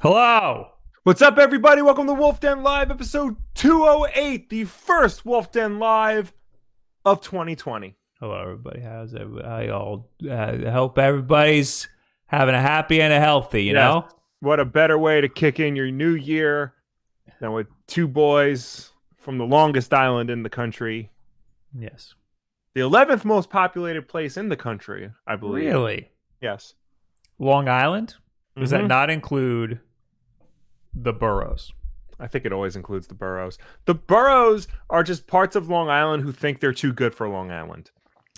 Hello. What's up, everybody? Welcome to Wulff Den Live, episode 208, the first Wulff Den Live of 2020. Hello, everybody. How's everybody? How y'all? I hope everybody's having a happy and a healthy, you know? What a better way to kick in your new year than with two boys from the longest island in the country. Yes. The 11th most populated place in the country, I believe. Really? Yes. Long Island? Does that Mhm. not include the boroughs? I think it always includes the boroughs. The boroughs are just parts of Long Island who think they're too good for Long Island.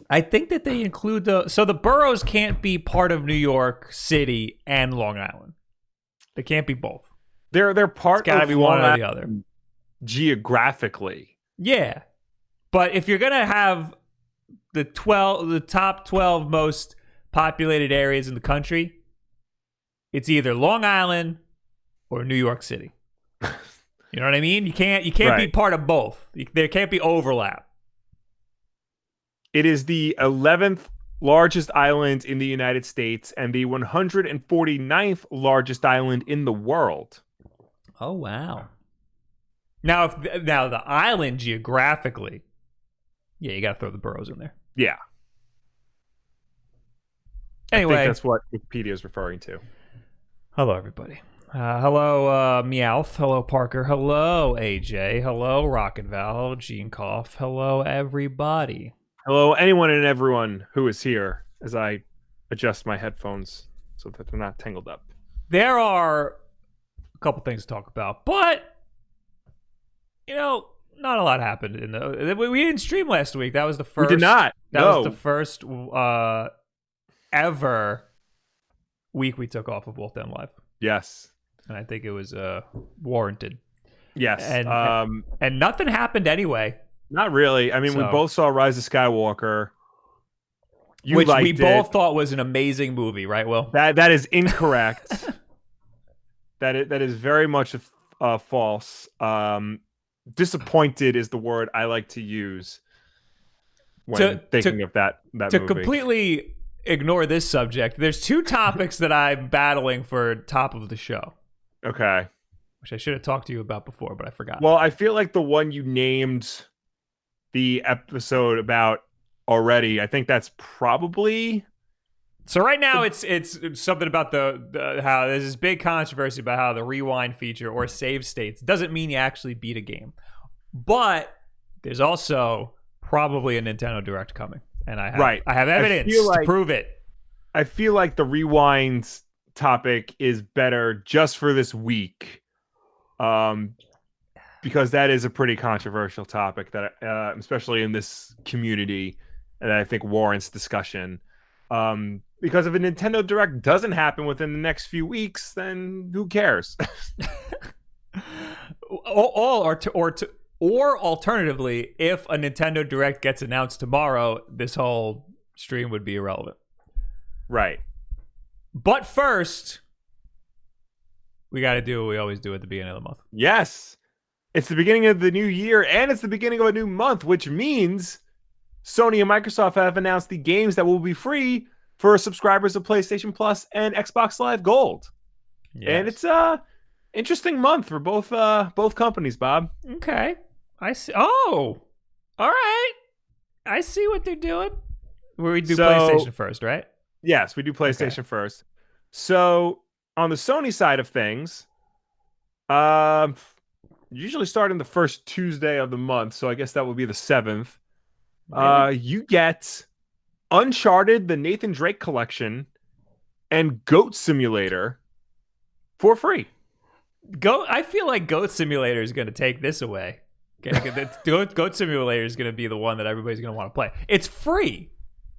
I think that they include so the boroughs can't be part of New York City and Long Island. They can't be both. They're part It's gotta of be Long one or Island the other. geographically. Yeah. But if you're gonna have the top 12 most populated areas in the country, it's either Long Island or New York City. You know what I mean? You can't be Right. part of both. There can't be overlap. It is the 11th largest island in the United States and the 149th largest island in the world. Oh wow! Now the island geographically, yeah, you got to throw the boroughs in there. Yeah. Anyway, I think that's what Wikipedia is referring to. hello everybody. Hello Meowth. Hello Parker. Hello AJ. Hello Rocket Val. Hello Gene Cough. Hello everybody. Hello, anyone and everyone who is here as I adjust my headphones so that they're not tangled up. There are a couple things to talk about, but you know, not a lot happened we didn't stream last week. That was the first. We did not. That No. was the first ever week we took off of Wulff Den Live, Yes. and I think it was warranted. Yes. And nothing happened anyway. Not really. I mean, we both saw Rise of Skywalker. Which we liked both it. thought was an amazing movie, right, Will? That is incorrect. that is very much false. Disappointed is the word I like to use when thinking of that movie. To completely ignore this subject, there's two topics that I'm battling for top of the show. Okay. Which I should have talked to you about before, but I forgot. Well, I feel like the one you named the episode about already, I think that's probably... So right now it's something about the how there's this big controversy about how the rewind feature or save states doesn't mean you actually beat a game. But there's also probably a Nintendo Direct coming. And I have evidence to prove it. I feel like the rewind topic is better just for this week. Because that is a pretty controversial topic that especially in this community, and I think warrants discussion. Because if a Nintendo Direct doesn't happen within the next few weeks, then who cares? Or alternatively, if a Nintendo Direct gets announced tomorrow, this whole stream would be irrelevant. Right. But first, we got to do what we always do at the beginning of the month. Yes. It's the beginning of the new year, and it's the beginning of a new month, which means Sony and Microsoft have announced the games that will be free for subscribers of PlayStation Plus and Xbox Live Gold. Yes. And it's interesting month for both companies, Bob. Okay. I see. Oh, all right. I see what they're doing. We do PlayStation first, right? Yes, we do PlayStation first. So on the Sony side of things, usually starting the first Tuesday of the month, so I guess that would be the 7th. Really? You get Uncharted, the Nathan Drake collection, and Goat Simulator for free. I feel like Goat Simulator is going to take this away. Goat Simulator is going to be the one that everybody's going to want to play. It's free.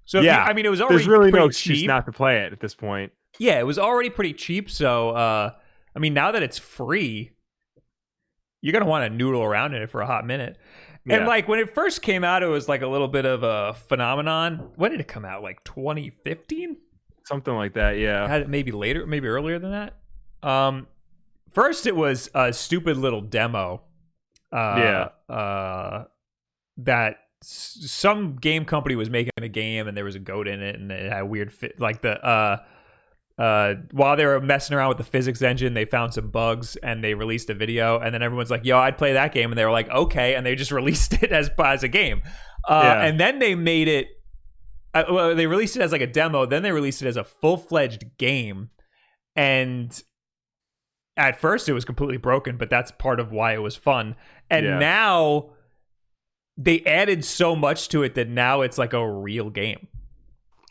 So yeah, it was already there's really pretty no excuse cheap. Not to play it at this point. Yeah, it was already pretty cheap. So, now that it's free, you're going to want to noodle around in it for a hot minute. Yeah. And when it first came out, it was a little bit of a phenomenon. When did it come out? 2015? Something like that, yeah. Maybe later, maybe earlier than that. First, it was a stupid little demo. That some game company was making a game, and there was a goat in it, and it had a weird fit. while they were messing around with the physics engine, they found some bugs and they released a video. And then everyone's like, "Yo, I'd play that game," and they were like, "Okay," and they just released it as a game. And then they made it. Well, they released it as like a demo. Then they released it as a full-fledged game. And at first, it was completely broken, but that's part of why it was fun. And now they added so much to it that now it's like a real game.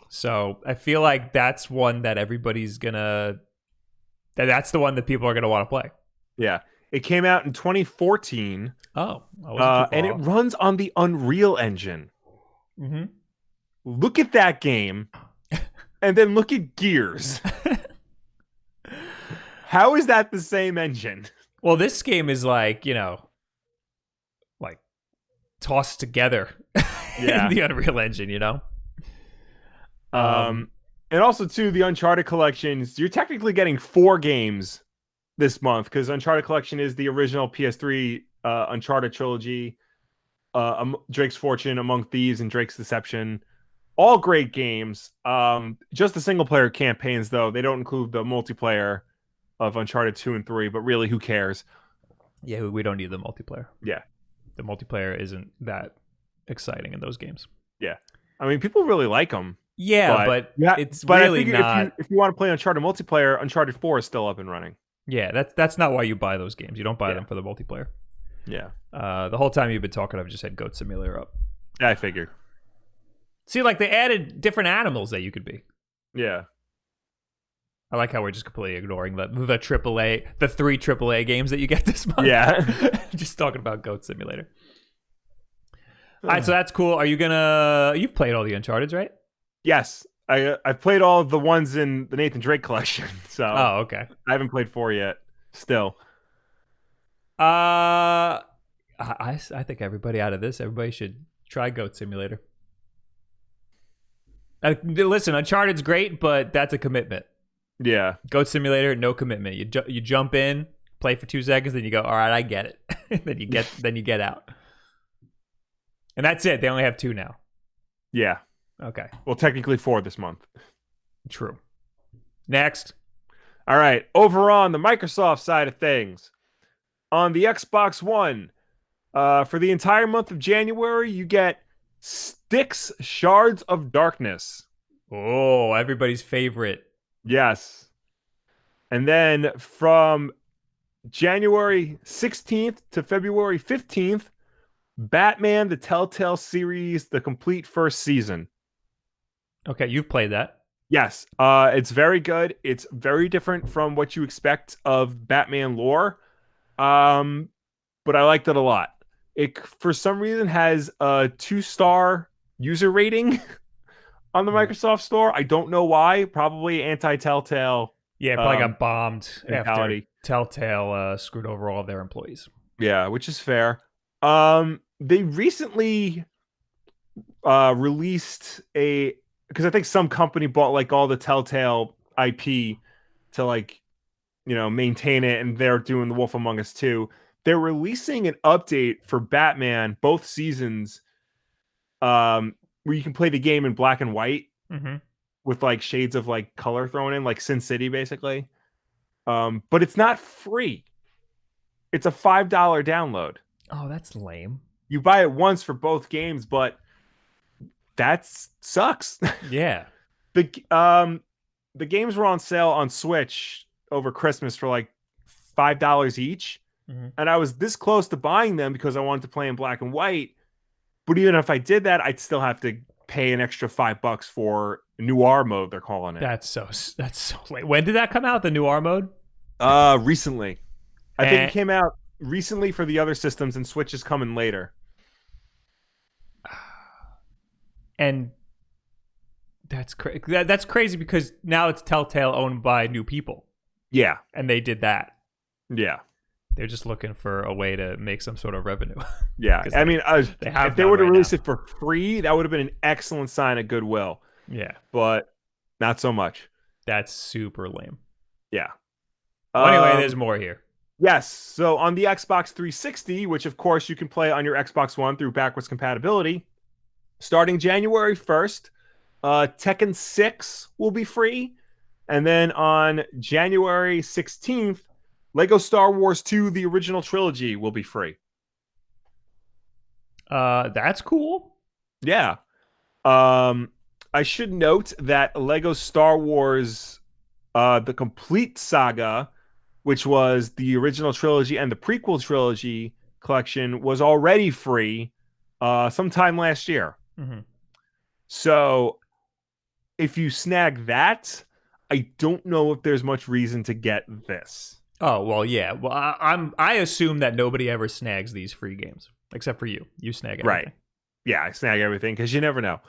So I feel like that's one that everybody's gonna. That's the one that people are gonna want to play. Yeah, it came out in 2014. Oh, and it runs on the Unreal Engine. Mm-hmm. Look at that game, and then look at Gears. How is that the same engine? Well, this game is like, like tossed together in the Unreal Engine, And also, too, the Uncharted Collections, you're technically getting 4 games this month because Uncharted Collection is the original PS3 Uncharted trilogy, Drake's Fortune, Among Thieves, and Drake's Deception. All great games. Just the single-player campaigns, though. They don't include the multiplayer of Uncharted 2 and 3, but really, who cares? Yeah, we don't need the multiplayer. Yeah. The multiplayer isn't that exciting in those games. Yeah. I mean, people really like them. Yeah, but it's really not. If you want to play Uncharted multiplayer, Uncharted 4 is still up and running. Yeah, that's not why you buy those games. You don't buy them for the multiplayer. Yeah. The whole time you've been talking, I've just had Goat Simulator up. Yeah, I figured. See, like they added different animals that you could be. Yeah. I like how we're just completely ignoring the AAA, the 3 AAA games that you get this month. Yeah. Just talking about Goat Simulator. All right, so that's cool. Are you you've played all the Uncharteds, right? Yes. I've played all of the ones in the Nathan Drake collection. So okay. I haven't played 4 yet. Still. I think everybody should try Goat Simulator. Listen, Uncharted's great, but that's a commitment. Yeah. Goat Simulator, no commitment. You jump in, play for 2 seconds, then you go, all right, I get it. then you get out. And that's it. They only have 2 now. Yeah. Okay. Well, technically 4 this month. True. Next. All right. Over on the Microsoft side of things, on the Xbox One, for the entire month of January, you get Styx Shards of Darkness. Oh, everybody's favorite. Yes. And then from January 16th to February 15th, Batman, the Telltale series, the complete first season. Okay, you've played that. Yes. It's very good. It's very different from what you expect of Batman lore. But I liked it a lot. It, for some reason, has a 2-star user rating on the Microsoft Store. I don't know why. Probably anti-Telltale. Yeah, probably got bombed mentality. After Telltale screwed over all of their employees. Yeah, which is fair. They recently released because I think some company bought like all the Telltale IP to maintain it, and they're doing The Wolf Among Us 2. They're releasing an update for Batman, both seasons, where you can play the game in black and white with like shades of like color thrown in, like Sin City, basically. But it's not free. It's a $5 download. Oh, that's lame. You buy it once for both games, but that sucks. Yeah. The games were on sale on Switch over Christmas for like $5 each. And I was this close to buying them because I wanted to play in black and white. But even if I did that, I'd still have to pay an extra $5 for Noir mode, they're calling it. That's so late. When did that come out, the Noir mode? Recently. I think it came out recently for the other systems, and Switch is coming later. And that's that's crazy because now it's Telltale owned by new people. Yeah. And they did that. Yeah. They're just looking for a way to make some sort of revenue. Yeah. I mean, if they were to release it for free, that would have been an excellent sign of goodwill. Yeah. But not so much. That's super lame. Yeah. Well, anyway, there's more here. Yes. So on the Xbox 360, which of course you can play on your Xbox One through backwards compatibility, starting January 1st, Tekken 6 will be free. And then on January 16th, Lego Star Wars 2, the original trilogy, will be free. That's cool. Yeah. I should note that Lego Star Wars, the complete saga, which was the original trilogy and the prequel trilogy collection, was already free sometime last year. Mm-hmm. So if you snag that, I don't know if there's much reason to get this. Oh well, yeah. Well, I assume that nobody ever snags these free games except for you. You snag everything. Right. Yeah, I snag everything because you never know.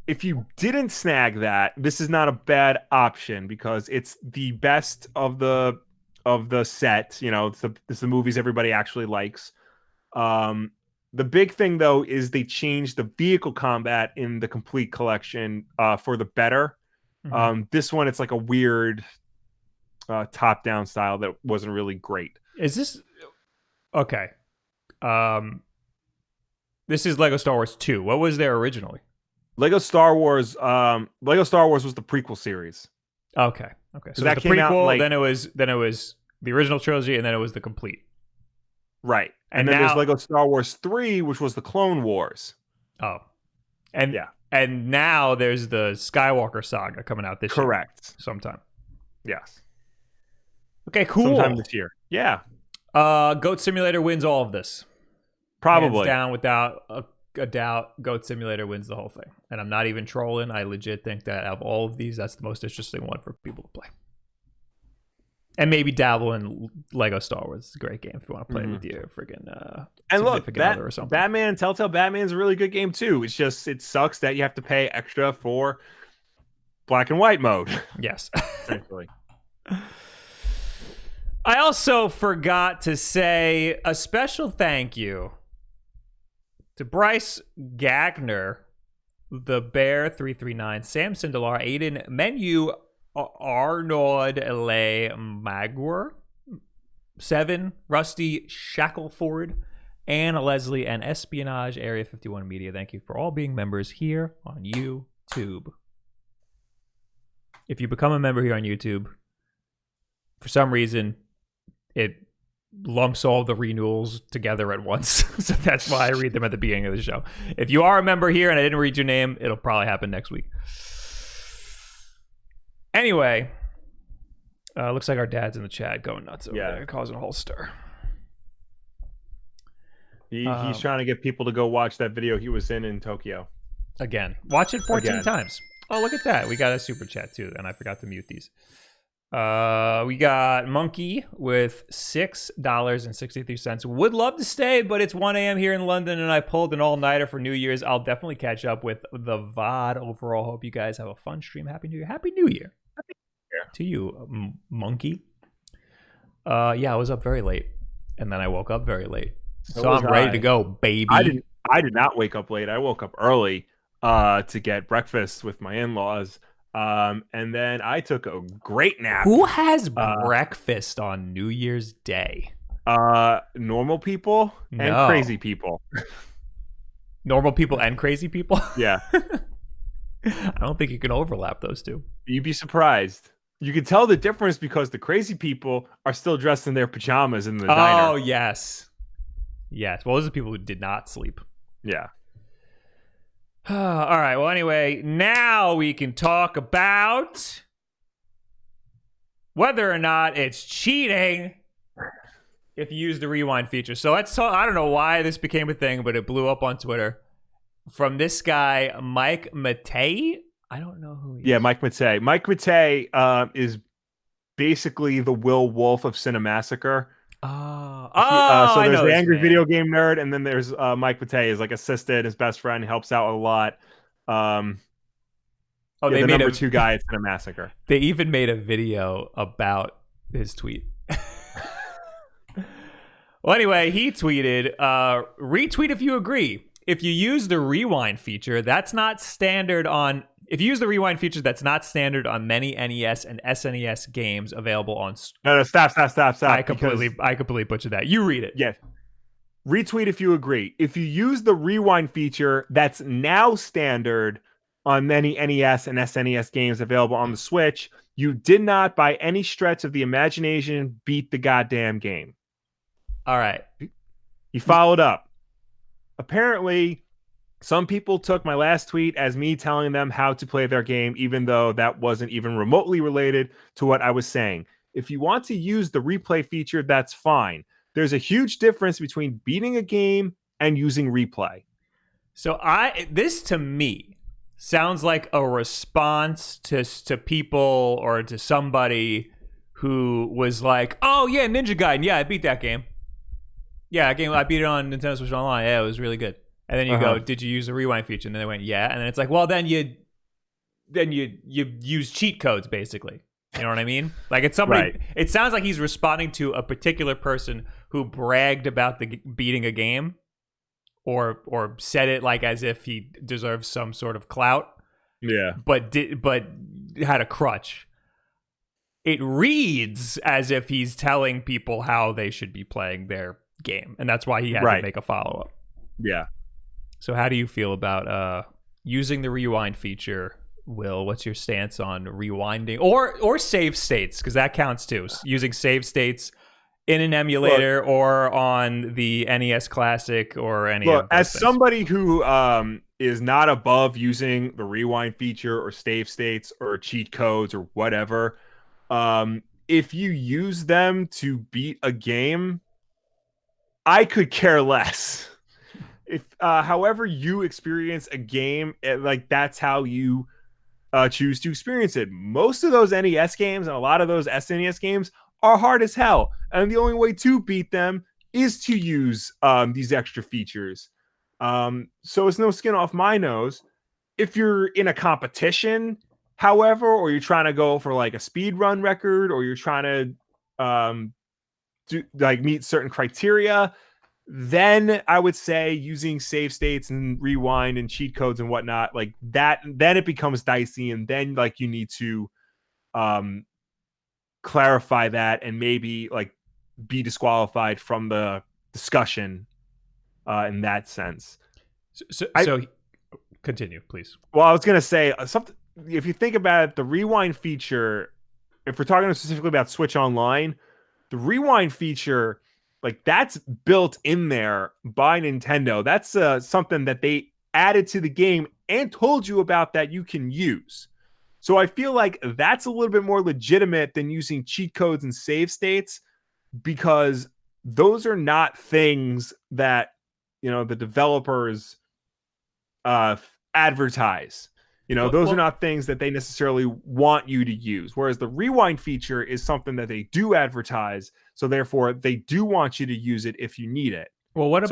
If you didn't snag that, this is not a bad option because it's the best of the set. You know, it's the movies everybody actually likes. The big thing though is they changed the vehicle combat in the complete collection for the better. Mm-hmm. This one, it's like a weird top-down style that wasn't really great. Is this okay? This is Lego Star Wars 2. What was there originally? Lego Star Wars was the prequel series. Okay. So that the came out prequel, like, then it was the original trilogy, and then it was the complete. Right. And then now, there's Lego Star Wars 3, which was the Clone Wars. Oh. And yeah. And now there's the Skywalker saga coming out this year. Correct. Sometime. Yes. Okay, cool. Sometime this year. Yeah. Goat Simulator wins all of this. Probably. Hands down, without a doubt, Goat Simulator wins the whole thing. And I'm not even trolling. I legit think that out of all of these, that's the most interesting one for people to play. And maybe dabble in Lego Star Wars. It's a great game if you want to play it with your freaking and look, other or something. Batman, Telltale Batman's a really good game too. It's just, it sucks that you have to pay extra for black and white mode. Yes. Essentially. I also forgot to say a special thank you to Bryce Gagner, the Bear 339, Sam Sindelar, Aiden Menu, Arnaud Le Maguire, 7, Rusty Shackleford, Anne Leslie, and Espionage Area 51 Media. Thank you for all being members here on YouTube. If you become a member here on YouTube, for some reason, it lumps all the renewals together at once. So that's why I read them at the beginning of the show. If you are a member here and I didn't read your name, it'll probably happen next week. Anyway, looks like our dad's in the chat going nuts over there, causing a whole stir. He's trying to get people to go watch that video he was in Tokyo. Again. Watch it 14 times. Oh, look at that. We got a super chat too, and I forgot to mute these. We got Monkey with $6.63. Would love to stay, but it's 1 a.m. here in London, and I pulled an all-nighter for New Year's. I'll definitely catch up with the VOD overall. Hope you guys have a fun stream. Happy New Year. Happy New Year. To you, Monkey. Yeah, I was up very late, and then I woke up very late. So I'm ready to go, baby. I did not wake up late. I woke up early to get breakfast with my in-laws. And then I took a great nap. Who has breakfast on New Year's Day? Normal people and crazy people. Normal people and crazy people? Yeah. I don't think you can overlap those two. You'd be surprised. You can tell the difference because the crazy people are still dressed in their pajamas in the diner. Oh, yes. Yes. Well, those are people who did not sleep. Yeah. All right. Well, anyway, now we can talk about whether or not it's cheating if you use the rewind feature. So let's talk. I don't know why this became a thing, but it blew up on Twitter from this guy, Mike Matei. I don't know who he is. Yeah, Mike Matei. Mike Matei is basically the Will Wulff of Cinemassacre. So there's the angry video game nerd, and then there's Mike Matei is like assistant, his best friend, helps out a lot. They the made number 2 guy at Cinemassacre. They even made a video about his tweet. Well, anyway, he tweeted, retweet if you agree. If you use the rewind feature, that's not standard on... If you use the rewind feature, that's not standard on many NES and SNES games available on... No, stop. I completely butchered that. You read it. Yes. Retweet if you agree. If you use the rewind feature, that's now standard on many NES and SNES games available on the Switch, you did not, by any stretch of the imagination, beat the goddamn game. All right. He followed up. Apparently, some people took my last tweet as me telling them how to play their game, even though that wasn't even remotely related to what I was saying. If you want to use the replay feature, that's fine. There's a huge difference between beating a game and using replay. So this to me sounds like a response to people or to somebody who was like, "Oh yeah, Ninja Gaiden, yeah, I beat that game. Yeah, that game I beat it on Nintendo Switch Online. Yeah, it was really good." And then you go, "Did you use the rewind feature?" And then they went, "Yeah." And then it's like, "Well, then you use cheat codes, basically." You know what I mean? Like it's somebody. Right. It sounds like he's responding to a particular person who bragged about beating a game, or said it like as if he deserves some sort of clout. Yeah. But had a crutch. It reads as if he's telling people how they should be playing their game, and that's why he had to make a follow up. Yeah. So how do you feel about using the rewind feature? Will, what's your stance on rewinding or save states? Because that counts too. Using save states in an emulator or on the NES Classic or any of those as things. Somebody who is not above using the rewind feature or save states or cheat codes or whatever, if you use them to beat a game, I could care less. If however you experience a game, like that's how you choose to experience it. Most of those NES games and a lot of those SNES games are hard as hell, and the only way to beat them is to use these extra features. So it's no skin off my nose. If you're in a competition, however, or you're trying to go for like a speed run record, or you're trying to meet certain criteria, then I would say using save states and rewind and cheat codes and whatnot, like that, then it becomes dicey, and then like you need to clarify that and maybe like be disqualified from the discussion in that sense. So continue, please. Well, I was gonna say something. If you think about it, the rewind feature, if we're talking specifically about Switch Online, the rewind feature, like that's built in there by Nintendo. That's something that they added to the game and told you about that you can use. So I feel like that's a little bit more legitimate than using cheat codes and save states, because those are not things that, you know, the developers advertise. You know, those are not things that they necessarily want you to use. Whereas the rewind feature is something that they do advertise. So therefore, they do want you to use it if you need it. Well, what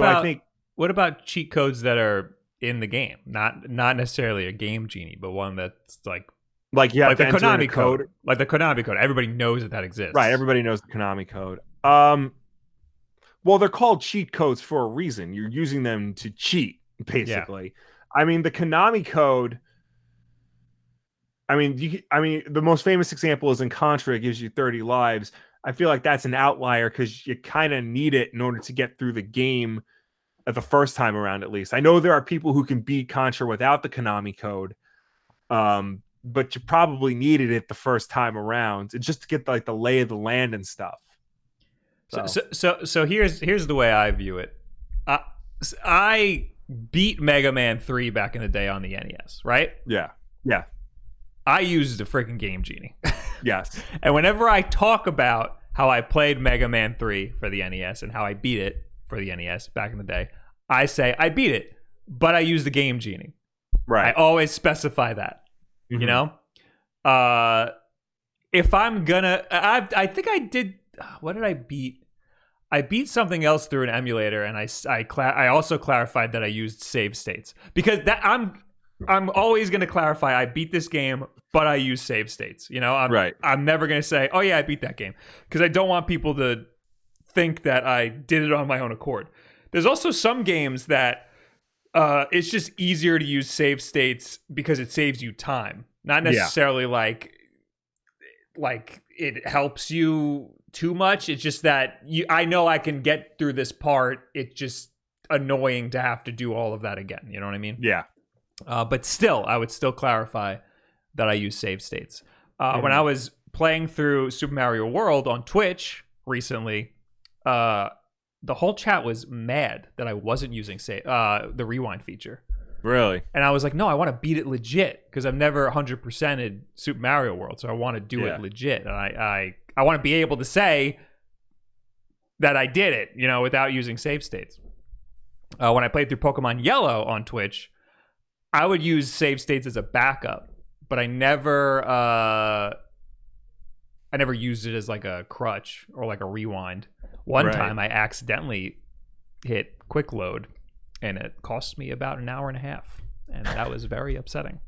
about cheat codes that are in the game? Not necessarily a game genie, but one that's like you have the to enter Konami a code. Like the Konami code. Everybody knows that exists. Right, everybody knows the Konami code. Well, they're called cheat codes for a reason. You're using them to cheat, basically. Yeah. I mean, the Konami code. I mean, the most famous example is in Contra. It gives you 30 lives. I feel like that's an outlier because you kind of need it in order to get through the game at the first time around, at least. I know there are people who can beat Contra without the Konami code, but you probably needed it the first time around just to get like the lay of the land and stuff. So here's the way I view it. I beat Mega Man 3 back in the day on the NES, right? Yeah. I used the freaking Game Genie. Yes. And whenever I talk about how I played Mega Man 3 for the NES and how I beat it for the NES back in the day, I say I beat it, but I use the Game Genie. Right. I always specify that. Mm-hmm. You know? If I'm gonna... I think I did... What did I beat? I beat something else through an emulator, and I also clarified that I used save states. Because that I'm always going to clarify I beat this game, but I use save states. You know, I'm never going to say, oh yeah, I beat that game, because I don't want people to think that I did it on my own accord. There's also some games that it's just easier to use save states because it saves you time, not necessarily like it helps you too much. It's just that I know I can get through this part. It's just annoying to have to do all of that again. You know what I mean? Yeah. But still, I would still clarify that I use save states. When I was playing through Super Mario World on Twitch recently, the whole chat was mad that I wasn't using the rewind feature. Really? And I was like, no, I want to beat it legit because I've never 100%ed Super Mario World, so I want to do it legit. And I want to be able to say that I did it, without using save states. When I played through Pokemon Yellow on Twitch, I would use save states as a backup, but I never used it as like a crutch or like a rewind. One time I accidentally hit quick load and it cost me about an hour and a half, and that was very upsetting.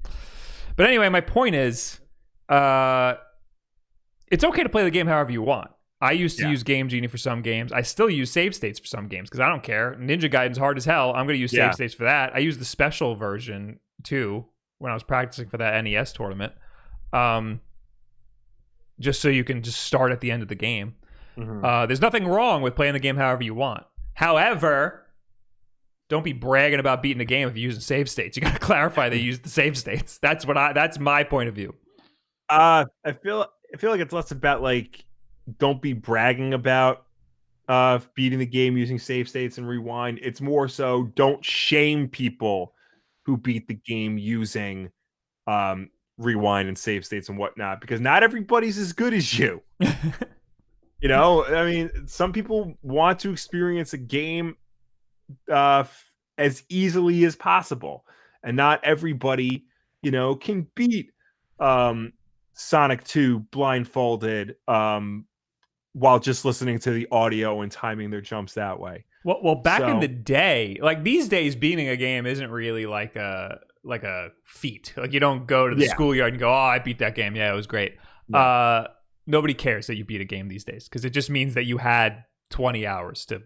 But anyway, my point is, it's okay to play the game however you want. I used to use Game Genie for some games. I still use save states for some games because I don't care. Ninja Gaiden's hard as hell. I'm going to use save states for that. I used the special version too when I was practicing for that NES tournament, just so you can just start at the end of the game. There's nothing wrong with playing the game however you want. However, don't be bragging about beating the game if you're using save states. You got to clarify that you use the save states. That's my point of view. I feel like it's less about like, don't be bragging about beating the game using save states and rewind. It's more so don't shame people who beat the game using rewind and save states and whatnot, because not everybody's as good as you. I mean, some people want to experience a game as easily as possible, and not everybody, can beat Sonic 2 blindfolded while just listening to the audio and timing their jumps that way. Well, back in the day, like these days, beating a game isn't really like a feat. Like you don't go to the schoolyard and go, "Oh, I beat that game. Yeah, it was great." No. Nobody cares that you beat a game these days because it just means that you had 20 hours to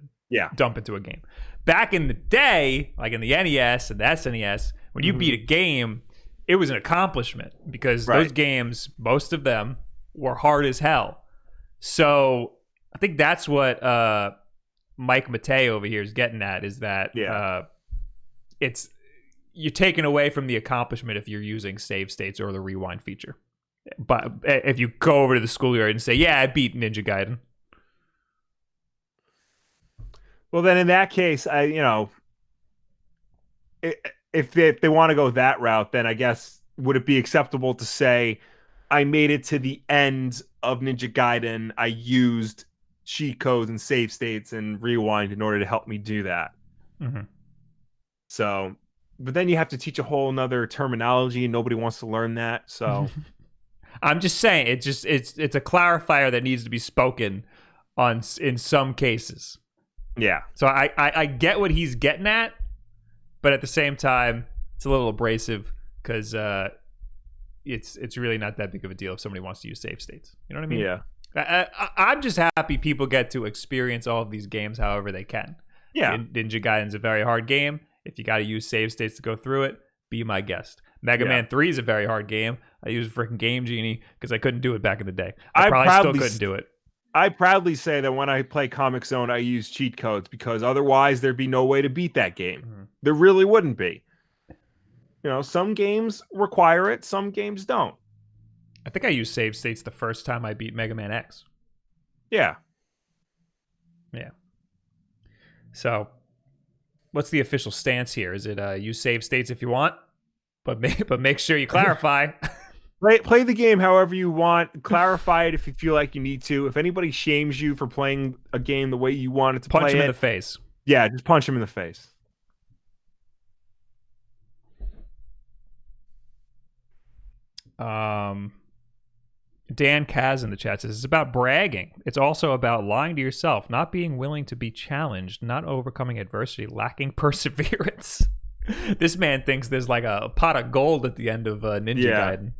dump into a game. Back in the day, like in the NES and the SNES, when you beat a game, it was an accomplishment because those games, most of them, were hard as hell. So I think that's what Mike Matei over here is getting at, is that it's you're taken away from the accomplishment if you're using save states or the rewind feature. But if you go over to the schoolyard and say, "Yeah, I beat Ninja Gaiden," well, then in that case, if they want to go that route, then I guess would it be acceptable to say, I made it to the end of Ninja Gaiden, I used cheat codes and save states and rewind in order to help me do that. So, but then you have to teach a whole nother terminology and nobody wants to learn that. So I'm just saying, it's a clarifier that needs to be spoken in some cases. Yeah. So I get what he's getting at, but at the same time, it's a little abrasive because it's really not that big of a deal if somebody wants to use save states. You know what I mean? Yeah. I'm just happy people get to experience all of these games however they can. Yeah. Ninja Gaiden's a very hard game. If you got to use save states to go through it, be my guest. Mega Man 3 is a very hard game. I used freaking Game Genie because I couldn't do it back in the day. I probably still couldn't do it. I proudly say that when I play Comic Zone, I use cheat codes because otherwise there'd be no way to beat that game. There really wouldn't be. Some games require it, some games don't. I think I used save states the first time I beat Mega Man X. Yeah. So, what's the official stance here? Is it use save states if you want, but make sure you clarify. Play the game however you want. Clarify it if you feel like you need to. If anybody shames you for playing a game the way you want it to play it, punch him in the face. Yeah, just punch him in the face. Dan Kaz in the chat says, it's about bragging. It's also about lying to yourself, not being willing to be challenged, not overcoming adversity, lacking perseverance. This man thinks there's like a pot of gold at the end of Ninja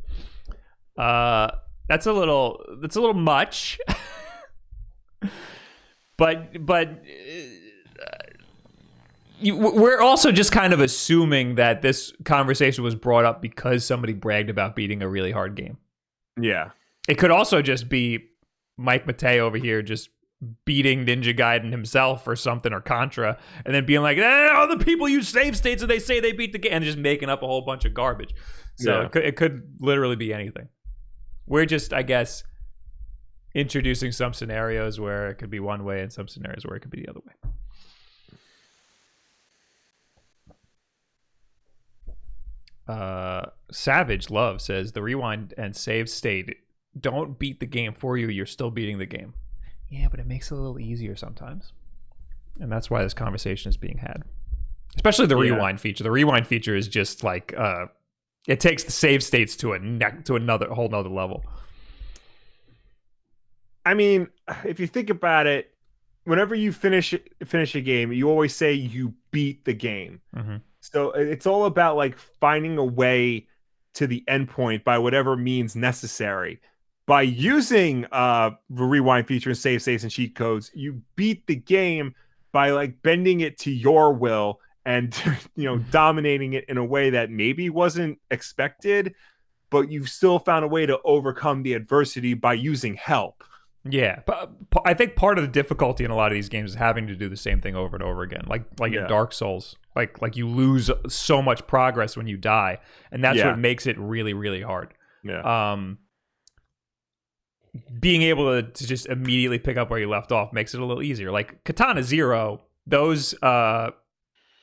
Gaiden. That's a little much. but we're also just kind of assuming that this conversation was brought up because somebody bragged about beating a really hard game. Yeah. It could also just be Mike Matei over here just beating Ninja Gaiden himself or something, or Contra, and then being like, other people use save states and they say they beat the game, and just making up a whole bunch of garbage. So it could literally be anything. We're just, I guess, introducing some scenarios where it could be one way and some scenarios where it could be the other way. Savage Love says the rewind and save state don't beat the game for you. You're still beating the game. Yeah, but it makes it a little easier sometimes. And that's why this conversation is being had. Especially the rewind feature. The rewind feature is just like, it takes the save states to another whole nother level. I mean, if you think about it, whenever you finish a game, you always say you beat the game. Mm-hmm. So it's all about like finding a way to the endpoint by whatever means necessary. By using the rewind feature and save states and cheat codes, you beat the game by like bending it to your will and dominating it in a way that maybe wasn't expected, but you've still found a way to overcome the adversity by using help. Yeah, but I think part of the difficulty in a lot of these games is having to do the same thing over and over again. Like in Dark Souls, like you lose so much progress when you die, and that's what makes it really, really hard. Yeah. Being able to just immediately pick up where you left off makes it a little easier. Like Katana Zero, those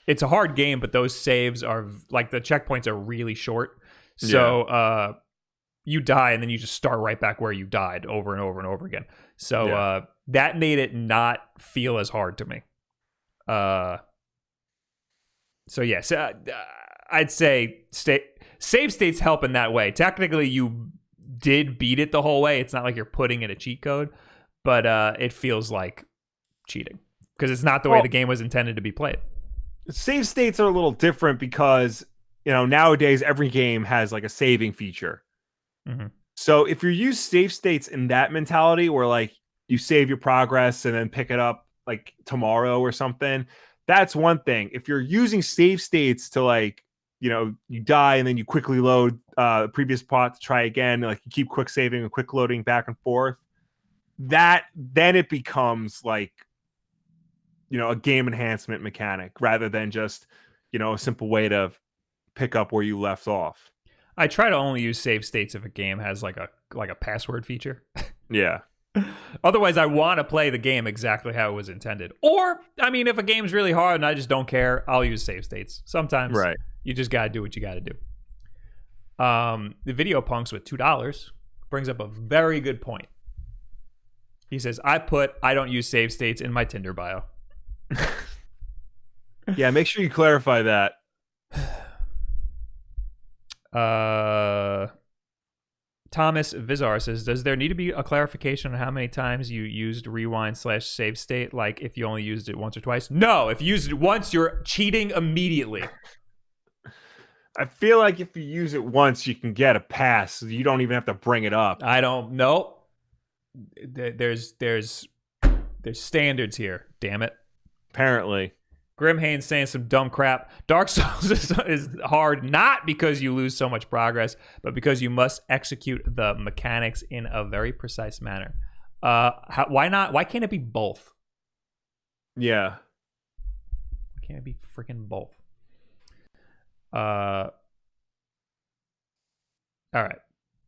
it's a hard game, but those saves are like the checkpoints are really short. So you die and then you just start right back where you died over and over and over again. So that made it not feel as hard to me. So yes, I'd say save states help in that way. Technically, you did beat it the whole way. It's not like you're putting in a cheat code, but it feels like cheating because it's not the way the game was intended to be played. Save states are a little different because nowadays every game has like a saving feature. Mm-hmm. So if you use save states in that mentality where like you save your progress and then pick it up like tomorrow or something, that's one thing. If you're using save states to like, you die and then you quickly load the previous plot to try again, like you keep quick saving and quick loading back and forth, then it becomes like, a game enhancement mechanic rather than just, a simple way to pick up where you left off. I try to only use save states if a game has like a password feature. Yeah. Otherwise, I want to play the game exactly how it was intended. Or, I mean, if a game's really hard and I just don't care, I'll use save states. Sometimes you just got to do what you got to do. The Video Punks with $2 brings up a very good point. He says, I don't use save states in my Tinder bio. Yeah, make sure you clarify that. Thomas Vizar says, does there need to be a clarification on how many times you used rewind/save state? Like if you only used it once or twice? No, if you used it once, you're cheating immediately. I feel like if you use it once, you can get a pass. You don't even have to bring it up. I don't know. There's standards here. Damn it. Apparently. Grim Haynes saying some dumb crap. Dark Souls is hard not because you lose so much progress, but because you must execute the mechanics in a very precise manner. Why not? Why can't it be both? Yeah. Why can't it be freaking both? All right.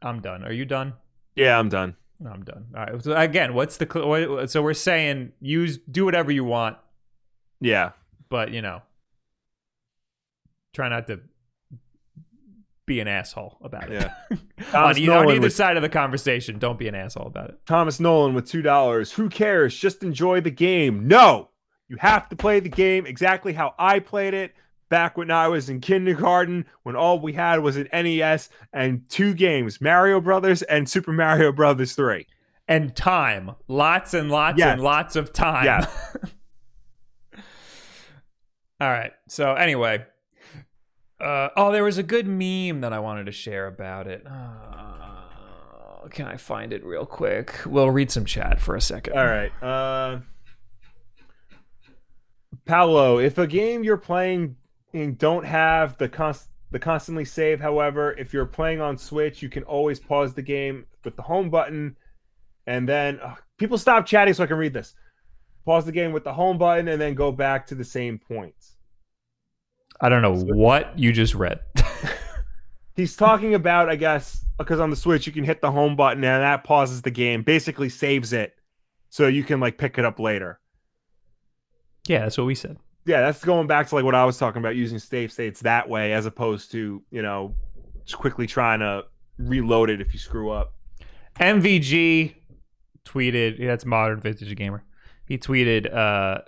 I'm done. Are you done? Yeah, I'm done. I'm done. All right. So again, so we're saying do whatever you want. Yeah. But, try not to be an asshole about it. Yeah. on either side of the conversation, don't be an asshole about it. Thomas Nolan with $2. Who cares? Just enjoy the game. No! You have to play the game exactly how I played it back when I was in kindergarten, when all we had was an NES and 2 games, Mario Brothers and Super Mario Brothers 3. And time. Lots and lots and lots of time. Yeah. All right. So anyway, there was a good meme that I wanted to share about it. Can I find it real quick? We'll read some chat for a second. All right. Paolo, if a game you're playing don't have the constantly save, however, if you're playing on Switch, you can always pause the game with the home button, and then People stop chatting so I can read this. Pause the game with the home button and then go back to the same points. I don't know what you just read. He's talking about, I guess, because on the Switch you can hit the home button and that pauses the game, basically saves it, so you can like pick it up later. Yeah, that's what we said. Yeah, that's going back to like what I was talking about, using save states that way as opposed to, you know, just quickly trying to reload it if you screw up. MVG tweeted, that's Modern Vintage Gamer. He tweeted a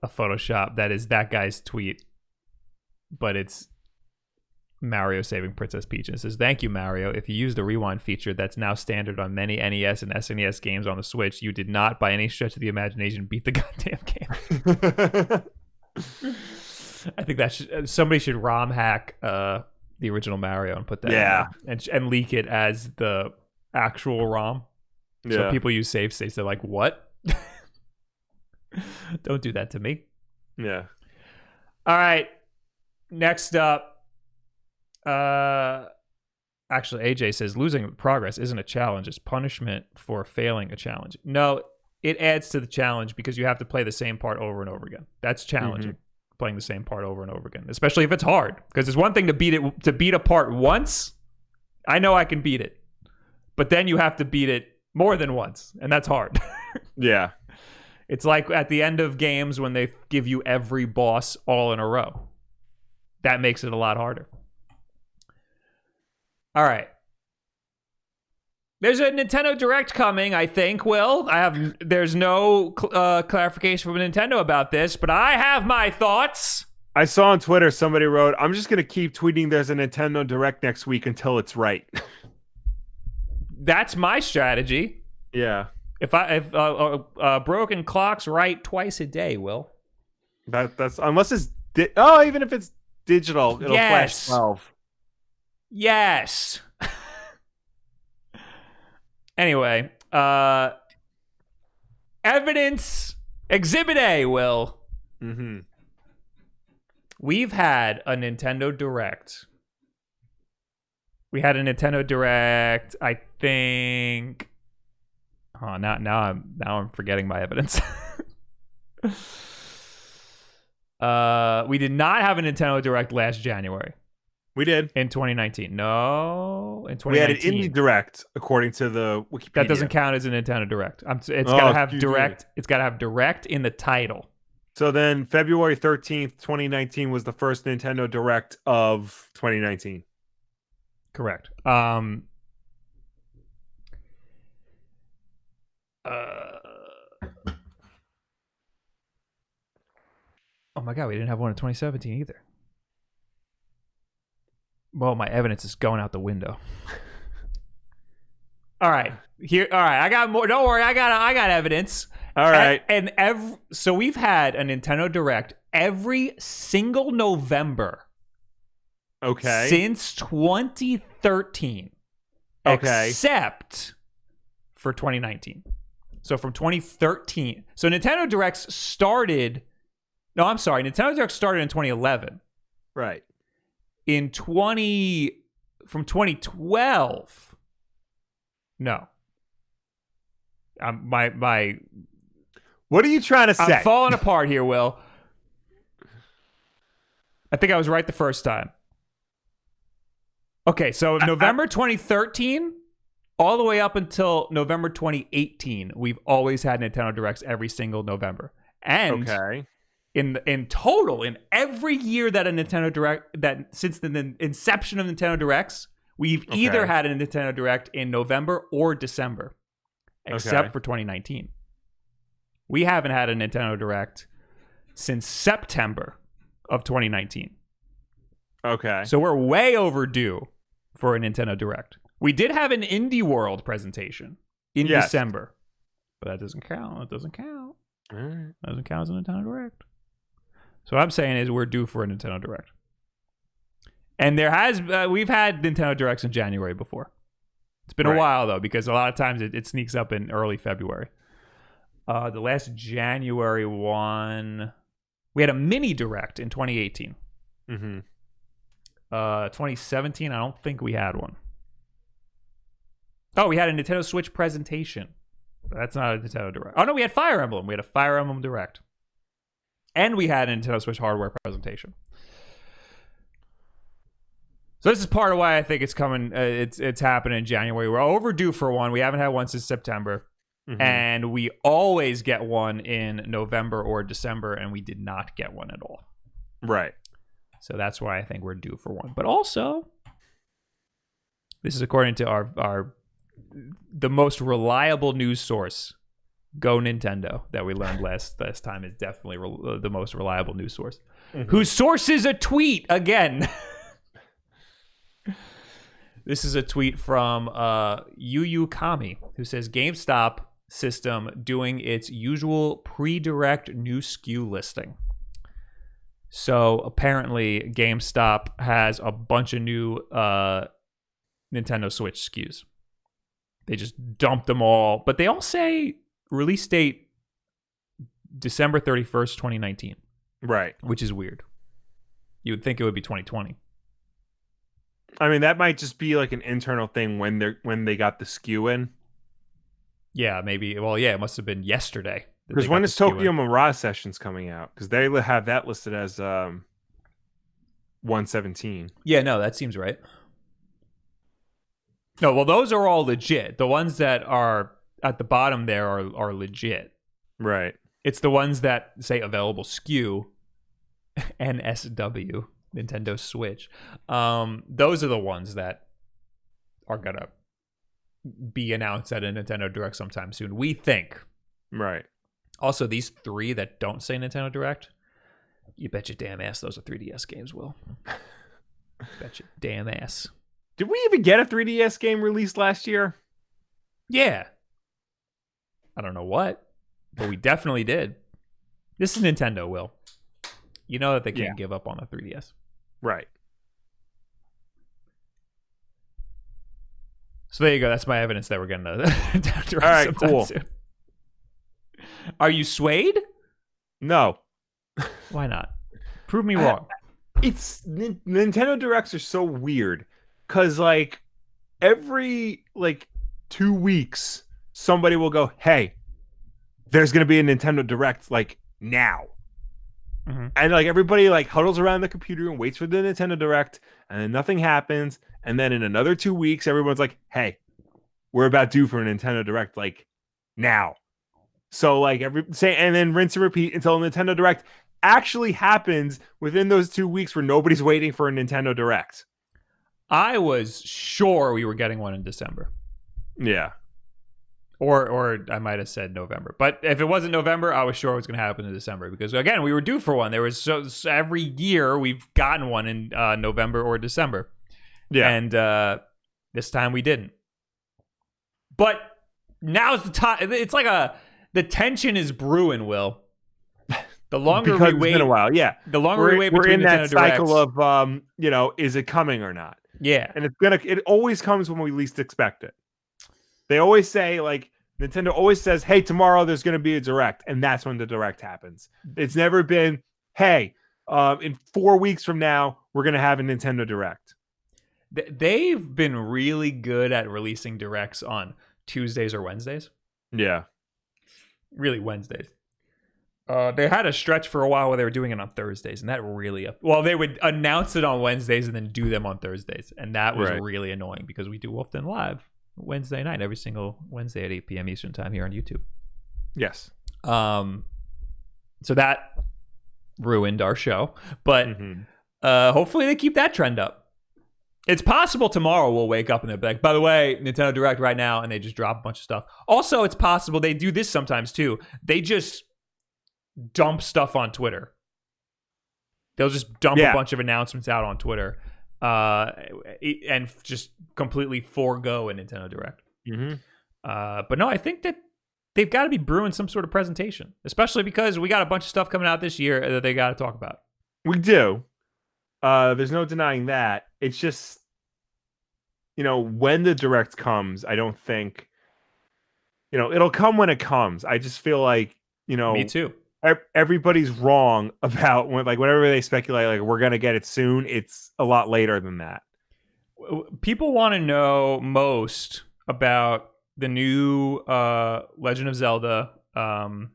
Photoshop that is that guy's tweet, but it's Mario saving Princess Peach. And it says, "Thank you, Mario. If you use the rewind feature that's now standard on many NES and SNES games on the Switch, you did not, by any stretch of the imagination, beat the goddamn game." I think that somebody should ROM hack the original Mario and put that in there and leak it as the actual ROM. So people use save states. They're like, what? Don't do that to me. Yeah. All right. Next up. Actually, AJ says losing progress isn't a challenge. It's punishment for failing a challenge. No, it adds to the challenge because you have to play the same part over and over again. That's challenging, playing the same part over and over again, especially if it's hard. Because it's one thing to beat a part once. I know I can beat it, but then you have to beat it more than once, and that's hard. Yeah. It's like at the end of games when they give you every boss all in a row. That makes it a lot harder. All right. There's a Nintendo Direct coming, I think, Will. There's no clarification from Nintendo about this, but I have my thoughts. I saw on Twitter somebody wrote, "I'm just going to keep tweeting there's a Nintendo Direct next week until it's right." That's my strategy. Yeah. If broken clock's right twice a day, Will. That's unless it's even if it's digital, it'll flash 12. Yes. Anyway, evidence exhibit A, Will. Mm-hmm. We've had a Nintendo Direct. We had a Nintendo Direct, I think. Oh, now I'm forgetting my evidence. We did not have a Nintendo Direct last January. We did. In 2019. No, in 2019. We had an Indie Direct, according to the Wikipedia. That doesn't count as a Nintendo Direct. It's got to have Direct. It's got to have Direct in the title. So then February 13th, 2019 was the first Nintendo Direct of 2019. Correct. Oh my God, we didn't have one in 2017 either. Well, my evidence is going out the window. All right, I got more. Don't worry, I got evidence. All right, so we've had a Nintendo Direct every single November. Okay. Since 2013. Okay. Except for 2019. So from 2013. So Nintendo Directs started. No, I'm sorry. Nintendo Direct started in 2011. Right. From 2012. No. My. What are you trying to say? I'm falling apart here, Will. I think I was right the first time. Okay, so November 2013, all the way up until November 2018, we've always had Nintendo Directs every single November. And in total, in every year that a Nintendo Direct, that since the inception of Nintendo Directs, we've either had a Nintendo Direct in November or December, except for 2019. We haven't had a Nintendo Direct since September of 2019. Okay. So we're way overdue for a Nintendo Direct. We did have an Indie World presentation in December, but that doesn't count. It doesn't count. That doesn't count as a Nintendo Direct. So what I'm saying is we're due for a Nintendo Direct. And we've had Nintendo Directs in January before. It's been a while though, because a lot of times it sneaks up in early February. The last January one, we had a mini Direct in 2018. Mm-hmm. 2017, I don't think we had one. Oh, we had a Nintendo Switch presentation That's not a Nintendo Direct. Oh no, we had Fire Emblem. We had a Fire Emblem Direct, and we had a Nintendo Switch hardware presentation. So this is part of why I think it's coming. It's happening in January. We're overdue for one. We haven't had one since September, and we always get one in November or December, and we did not get one at all. Right. So that's why I think we're due for one. But also, this is according to the most reliable news source, Go Nintendo, that we learned last time is definitely the most reliable news source. Whose source is a tweet again. This is a tweet from Yu Kami, who says GameStop system doing its usual pre-direct new SKU listing. So apparently GameStop has a bunch of new Nintendo Switch SKUs. They just dumped them all, but they all say release date December 31st, 2019. Right. Which is weird. You would think it would be 2020. I mean, that might just be like an internal thing when they got the SKU in. Yeah, maybe. Well, yeah, it must have been yesterday. Because when is Tokyo Mirage Sessions coming out? Because they have that listed as 117. Yeah, no, that seems right. No, well, those are all legit. The ones that are at the bottom there are legit. Right. It's the ones that say available SKU, NSW, Nintendo Switch. Those are the ones that are going to be announced at a Nintendo Direct sometime soon, we think. Right. Also, these three that don't say Nintendo Direct, you bet your damn ass those are 3DS games, Will. Bet your damn ass. Did we even get a 3DS game released last year? Yeah. I don't know what, but we definitely did. This is Nintendo, Will. You know that they can't give up on the 3DS. Right. So there you go. That's my evidence that we're getting the All right, cool. Soon. Are you swayed? No. Why not? Prove me wrong. Nintendo Directs are so weird because like every 2 weeks somebody will go, hey, there's gonna be a Nintendo Direct like now. And like everybody like huddles around the computer and waits for the Nintendo Direct, and then nothing happens. And then in another 2 weeks, everyone's like, hey, we're about due for a Nintendo Direct like now. So like and then rinse and repeat until Nintendo Direct actually happens within those 2 weeks where nobody's waiting for a Nintendo Direct. I was sure we were getting one in December. Yeah. Or I might have said November. But if it wasn't November, I was sure it was going to happen in December. Because, again, we were due for one. There was so every year we've gotten one in November or December. Yeah. And this time we didn't. But now's the time. It's like the tension is brewing, Will. The longer because we wait. It's been a while, yeah. The longer we wait between we're in Nintendo that cycle Directs, of, is it coming or not? Yeah. And it always comes when we least expect it. They always say, like, Nintendo always says, hey, tomorrow there's going to be a Direct, and that's when the Direct happens. It's never been, hey, in 4 weeks from now, we're going to have a Nintendo Direct. They've been really good at releasing Directs on Tuesdays or Wednesdays. Yeah. Really Wednesdays. They had a stretch for a while where they were doing it on Thursdays, and that really... Well, they would announce it on Wednesdays and then do them on Thursdays, and that was really annoying because we do Wulff Den Live Wednesday night, every single Wednesday at 8 p.m. Eastern time here on YouTube. Yes. So that ruined our show, but hopefully they keep that trend up. It's possible tomorrow we'll wake up and they'll be like, by the way, Nintendo Direct right now, and they just drop a bunch of stuff. Also, it's possible they do this sometimes too. They just dump stuff on Twitter. They'll just dump a bunch of announcements out on Twitter. And just completely forego a Nintendo Direct. But no, I think that they've got to be brewing some sort of presentation, especially because we got a bunch of stuff coming out this year that they got to talk about. We do. There's no denying that. It's just, when the Direct comes, I don't think, it'll come when it comes. I just feel like, Me too. Everybody's wrong about whenever they speculate, like we're going to get it soon. It's a lot later than that. People want to know most about the new Legend of Zelda, Breath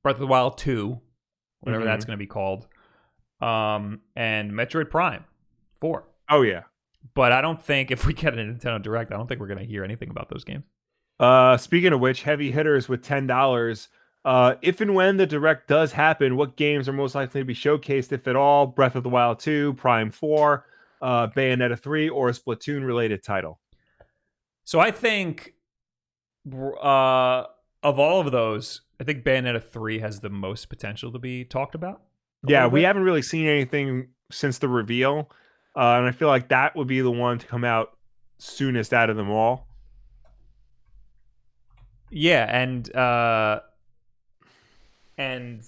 of the Wild 2, whatever that's going to be called, and Metroid Prime 4. Oh, yeah. But I don't think if we get a Nintendo Direct, I don't think we're going to hear anything about those games. Speaking of which, heavy hitters with $10. If and when the Direct does happen, what games are most likely to be showcased, if at all? Breath of the Wild 2, Prime 4, Bayonetta 3, or a Splatoon-related title? So I think of all of those, I think Bayonetta 3 has the most potential to be talked about. Yeah, we haven't really seen anything since the reveal, and I feel like that would be the one to come out soonest out of them all. Yeah, and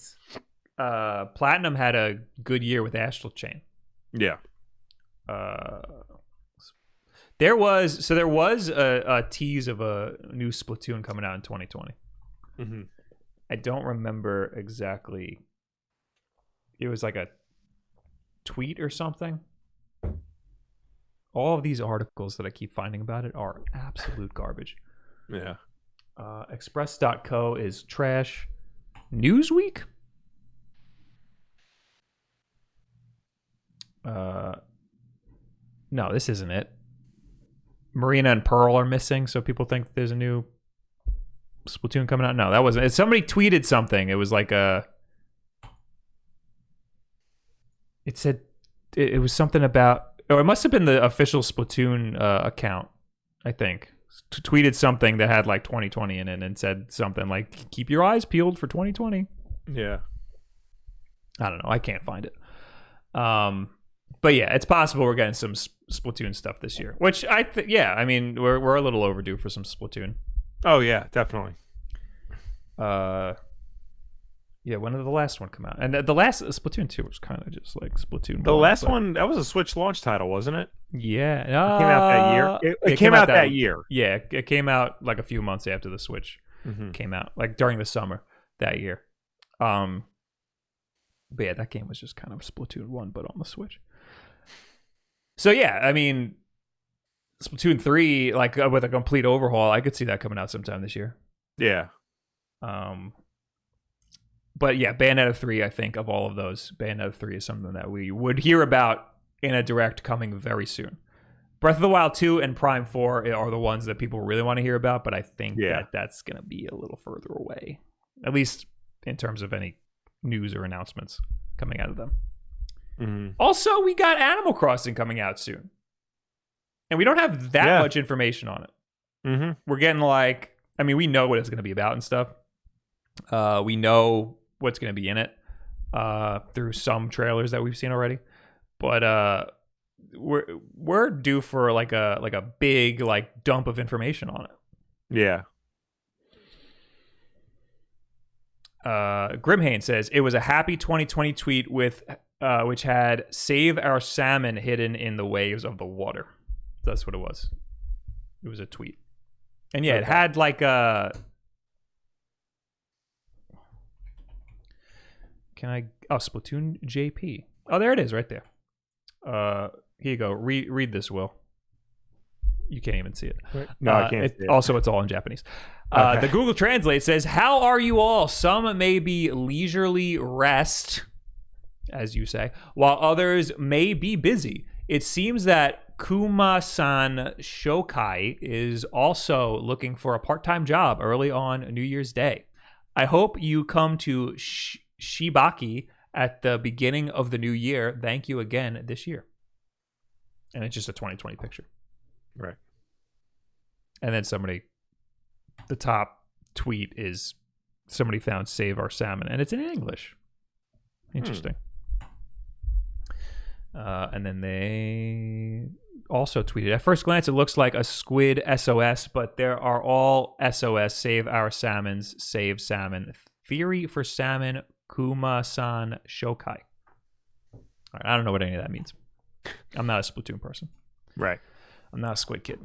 Platinum had a good year with Astral Chain. Yeah. There was a tease of a new Splatoon coming out in 2020. Mm-hmm. I don't remember exactly. It was like a tweet or something. All of these articles that I keep finding about it are absolute garbage. Yeah. Express.co is trash. Newsweek? No, this isn't it. Marina and Pearl are missing, so people think there's a new Splatoon coming out. No, that wasn't. Somebody tweeted something. It was like a. It said it was something about. Oh, it must have been the official Splatoon account. I think tweeted something that had like 2020 in it and said something like "Keep your eyes peeled for 2020." Yeah. I don't know. I can't find it. But yeah, it's possible we're getting some Splatoon stuff this year. Which I mean, we're a little overdue for some Splatoon. Oh yeah, definitely. Yeah, when did the last one come out? And the last Splatoon 2 was kind of just like Splatoon. The last one, that was a Switch launch title, wasn't it? Yeah, it came out that year. It came out that year. Yeah, it came out like a few months after the Switch came out, like during the summer that year. But yeah, that game was just kind of Splatoon 1, but on the Switch. So yeah, I mean, Splatoon 3, like with a complete overhaul, I could see that coming out sometime this year. Yeah. But yeah, Bayonetta 3, I think of all of those, Bayonetta 3 is something that we would hear about in a Direct coming very soon. Breath of the Wild 2 and Prime 4 are the ones that people really want to hear about, but I think that's going to be a little further away, at least in terms of any news or announcements coming out of them. Mm-hmm. Also, we got Animal Crossing coming out soon. And we don't have that much information on it. Mm-hmm. We're getting like, I mean, we know what it's going to be about and stuff. We know what's going to be in it through some trailers that we've seen already. But we're due for like a big like dump of information on it. Yeah. Grimhane says it was a happy 2020 tweet with which had "Save our salmon" hidden in the waves of the water. That's what it was. It was a tweet, and yeah, it had like a. Splatoon JP. Oh, there it is, right there. Here you go. Read this, Will. You can't even see it. No, I can't see it. Also, it's all in Japanese. The Google Translate says, "How are you all? Some may be leisurely rest, as you say, while others may be busy. It seems that Kuma-san Shokai is also looking for a part-time job early on New Year's Day. I hope you come to Shibaki at the beginning of the new year. Thank you again this year." And it's just a 2020 picture. Right. And then the top tweet is somebody found "Save our salmon," and it's in English. Interesting. And then they also tweeted, "At first glance, it looks like a squid SOS, but there are all SOS, save our salmons, save salmon. Theory for salmon, Kuma-san Shokai." All right, I don't know what any of that means. I'm not a Splatoon person. Right. I'm not a Squid Kid.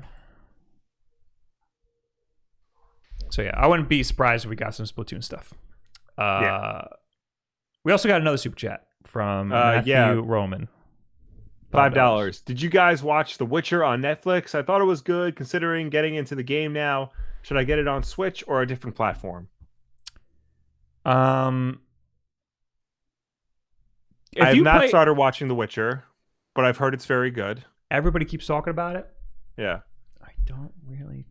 So yeah, I wouldn't be surprised if we got some Splatoon stuff. We also got another super chat from Matthew Roman. $5. Did you guys watch The Witcher on Netflix? I thought it was good considering getting into the game now. Should I get it on Switch or a different platform? If I have you not play, started watching The Witcher, but I've heard it's very good. everybody keeps talking about it. Yeah. I don't really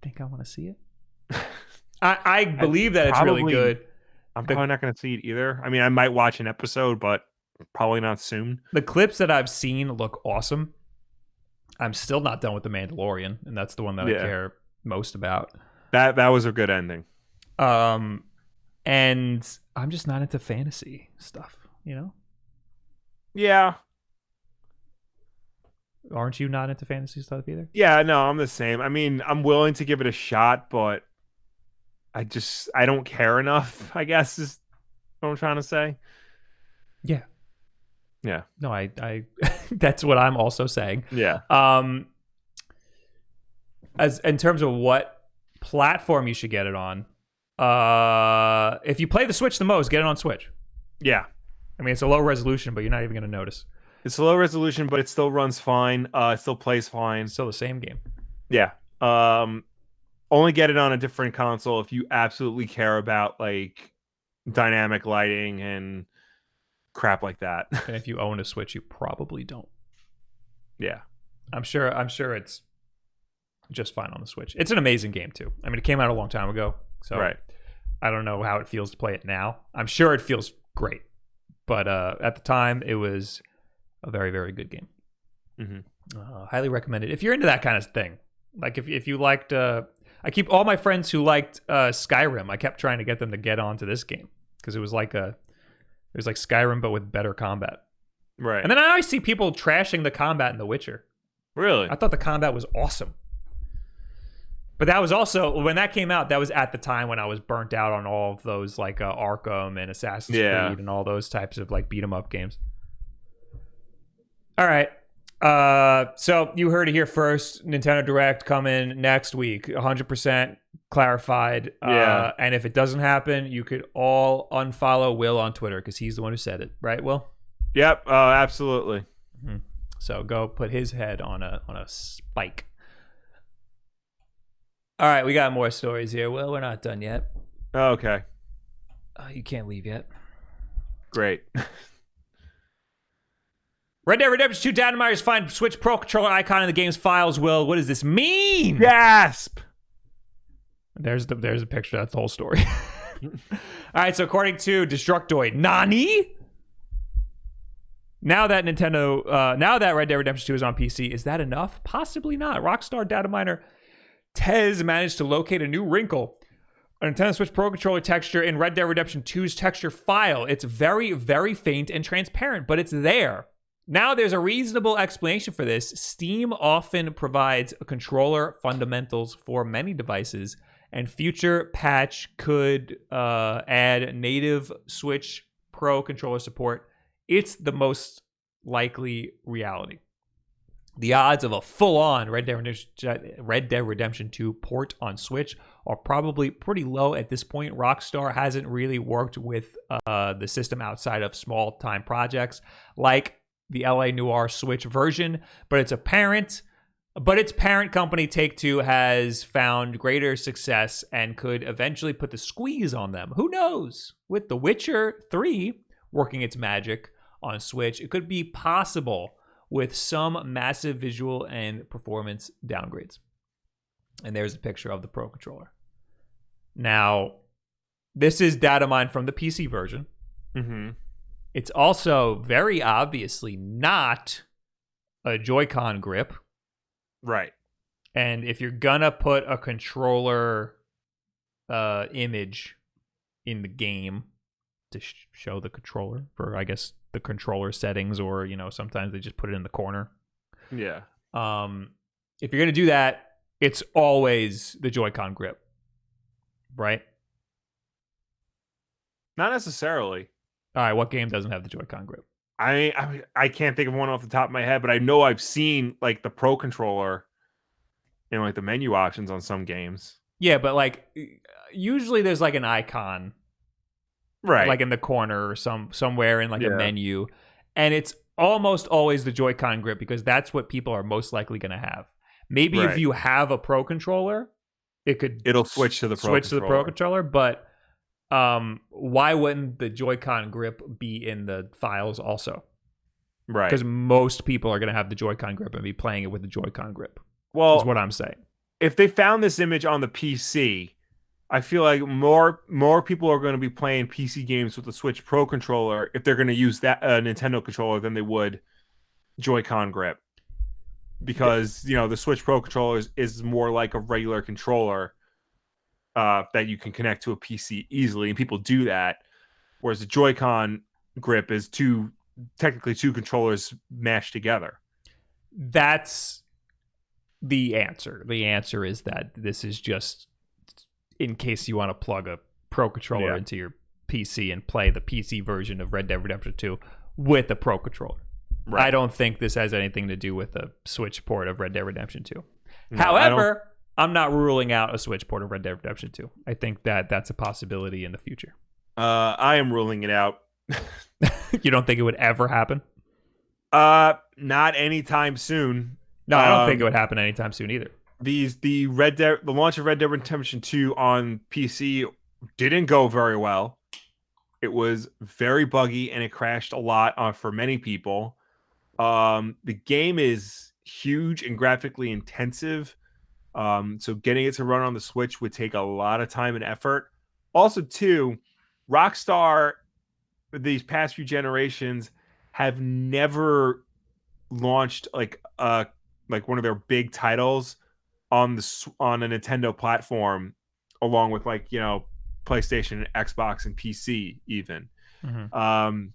think I want to see it. I believe that it's really good. I'm probably not going to see it either. I mean, I might watch an episode, but probably not soon. The clips that I've seen look awesome. I'm still not done with The Mandalorian, and that's the one that I care most about. That was a good ending. And I'm just not into fantasy stuff, you know? Yeah. Aren't you not into fantasy stuff either? Yeah, no, I'm the same. I mean, I'm willing to give it a shot, but I don't care enough, I guess is what I'm trying to say. Yeah. Yeah. No, I that's what I'm also saying. Yeah. As in terms of what platform you should get it on, if you play the Switch the most, get it on Switch. Yeah. I mean, it's a low resolution, but you're not even going to notice. It's a low resolution, but it still runs fine. It still plays fine. It's still the same game. Yeah. Only get it on a different console if you absolutely care about like dynamic lighting and crap like that. And if you own a Switch, you probably don't. Yeah. I'm sure it's just fine on the Switch. It's an amazing game too. I mean, it came out a long time ago, so right. I don't know how it feels to play it now. I'm sure it feels great, but at the time, it was a very, very good game. Mm-hmm. Highly recommended if you're into that kind of thing. Like if you liked, I keep all my friends who liked Skyrim. I kept trying to get them to get onto this game because it was like Skyrim but with better combat. Right. And then I always see people trashing the combat in The Witcher. Really? I thought the combat was awesome. But that was also, when that came out, that was at the time when I was burnt out on all of those like Arkham and Assassin's Creed and all those types of like beat 'em up games. All right. So you heard it here first. Nintendo Direct coming next week. 100% clarified. Yeah. And if it doesn't happen, you could all unfollow Will on Twitter because he's the one who said it. Right, Will? Yep. Absolutely. Mm-hmm. So go put his head on a spike. All right, we got more stories here. Well, we're not done yet. Okay. You can't leave yet. Great. Red Dead Redemption 2 dataminers find Switch Pro Controller icon in the game's files. Will, what does this mean? Gasp! There's a picture. That's the whole story. All right, so according to Destructoid, Nani? Now that Red Dead Redemption 2 is on PC, is that enough? Possibly not. Rockstar data miner Tez managed to locate a new wrinkle. A Nintendo Switch Pro Controller texture in Red Dead Redemption 2's texture file. It's very, very faint and transparent, but it's there. Now there's a reasonable explanation for this. Steam often provides controller fundamentals for many devices, and future patch could add native Switch Pro Controller support. It's the most likely reality. The odds of a full-on Red Dead Redemption 2 port on Switch are probably pretty low at this point. Rockstar hasn't really worked with the system outside of small-time projects like the LA Noire Switch version, but its parent company Take-Two has found greater success and could eventually put the squeeze on them. Who knows? With The Witcher 3 working its magic on Switch, it could be possible with some massive visual and performance downgrades. And there's a picture of the Pro Controller. Now, this is data mined from the PC version. Mm-hmm. It's also very obviously not a Joy-Con grip. Right. And if you're gonna put a controller image in the game to show the controller for, I guess, the controller settings, or sometimes they just put it in the corner. Yeah. If you're gonna do that, it's always the Joy-Con grip, right? Not necessarily. All right, what game doesn't have the Joy-Con grip? I can't think of one off the top of my head, but I know I've seen like the Pro Controller in like the menu options on some games. Yeah, but like usually there's like an icon, right, like in the corner or somewhere in like a menu, and it's almost always the Joy-Con grip because that's what people are most likely going to have. Maybe if Right. you have a Pro Controller, It'll switch to the Pro Controller, but why wouldn't the Joy-Con grip be in the files also? Right. Because most people are going to have the Joy-Con grip and be playing it with the Joy-Con grip. Well, is what I'm saying. If they found this image on the PC, I feel like more people are going to be playing PC games with the Switch Pro controller if they're going to use that Nintendo controller than they would Joy-Con grip, because the Switch Pro controller is more like a regular controller that you can connect to a PC easily, and people do that. Whereas the Joy-Con grip is technically two controllers mashed together. That's the answer. The answer is that this is just in case you want to plug a Pro controller into your PC and play the PC version of Red Dead Redemption 2 with a Pro controller. Right. I don't think this has anything to do with a Switch port of Red Dead Redemption 2. No, however, I'm not ruling out a Switch port of Red Dead Redemption 2. I think that that's a possibility in the future. I am ruling it out. You don't think it would ever happen? Not anytime soon. No, I don't think it would happen anytime soon either. The launch of Red Dead Redemption 2 on PC didn't go very well. It was very buggy and it crashed a lot for many people. The game is huge and graphically intensive. So getting it to run on the Switch would take a lot of time and effort. Also, too, Rockstar, these past few generations, have never launched like one of their big titles on a Nintendo platform, along with PlayStation, Xbox, and PC even. Mm-hmm.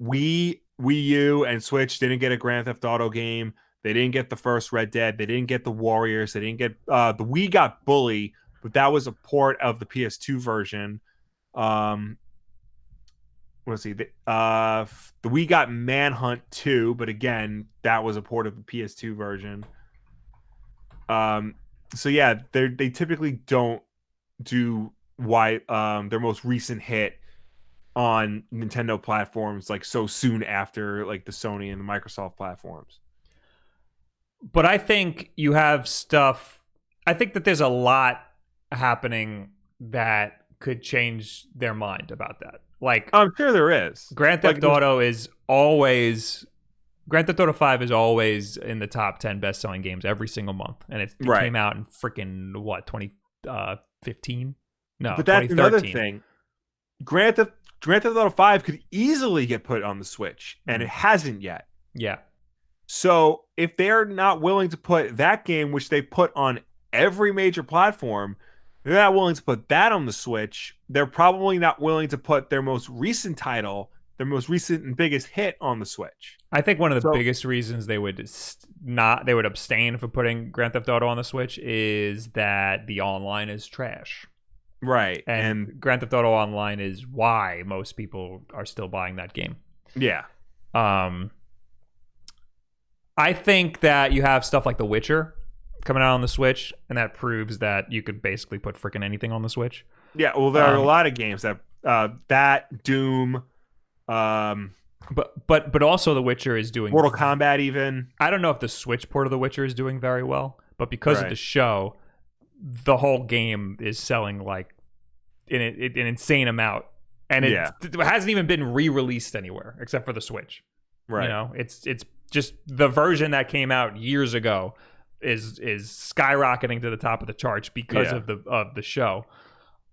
Wii U and Switch didn't get a Grand Theft Auto game. They didn't get the first Red Dead. They didn't get the Warriors. They didn't get the Wii got Bully, but that was a port of the PS2 version. Let's see. The Wii got Manhunt 2, but again, that was a port of the PS2 version. So yeah, they typically don't do their most recent hit on Nintendo platforms so soon after the Sony and the Microsoft platforms. But I think you have stuff. I think that there's a lot happening that could change their mind about that. I'm sure there is. Grand Theft Auto is always. Grand Theft Auto 5 is always in the top 10 best-selling games every single month, and it came out in freaking 2015? No, but that's another thing. Grand Theft Auto 5 could easily get put on the Switch, and it hasn't yet. Yeah. So if they're not willing to put that game, which they put on every major platform, they're not willing to put that on the Switch. They're probably not willing to put their most recent title, their most recent and biggest hit, on the Switch. I think one of the biggest reasons they would abstain from putting Grand Theft Auto on the Switch is that the online is trash. Right. And Grand Theft Auto Online is why most people are still buying that game. Yeah. I think that you have stuff like The Witcher coming out on the Switch, and that proves that you could basically put freaking anything on the Switch. Yeah, well, there are a lot of games that Doom, but also The Witcher is doing Mortal Kombat even. I don't know if the Switch port of The Witcher is doing very well, but because of the show, the whole game is selling an insane amount, and it hasn't even been re-released anywhere except for the Switch. Right. It's just the version that came out years ago is skyrocketing to the top of the charts because of the show.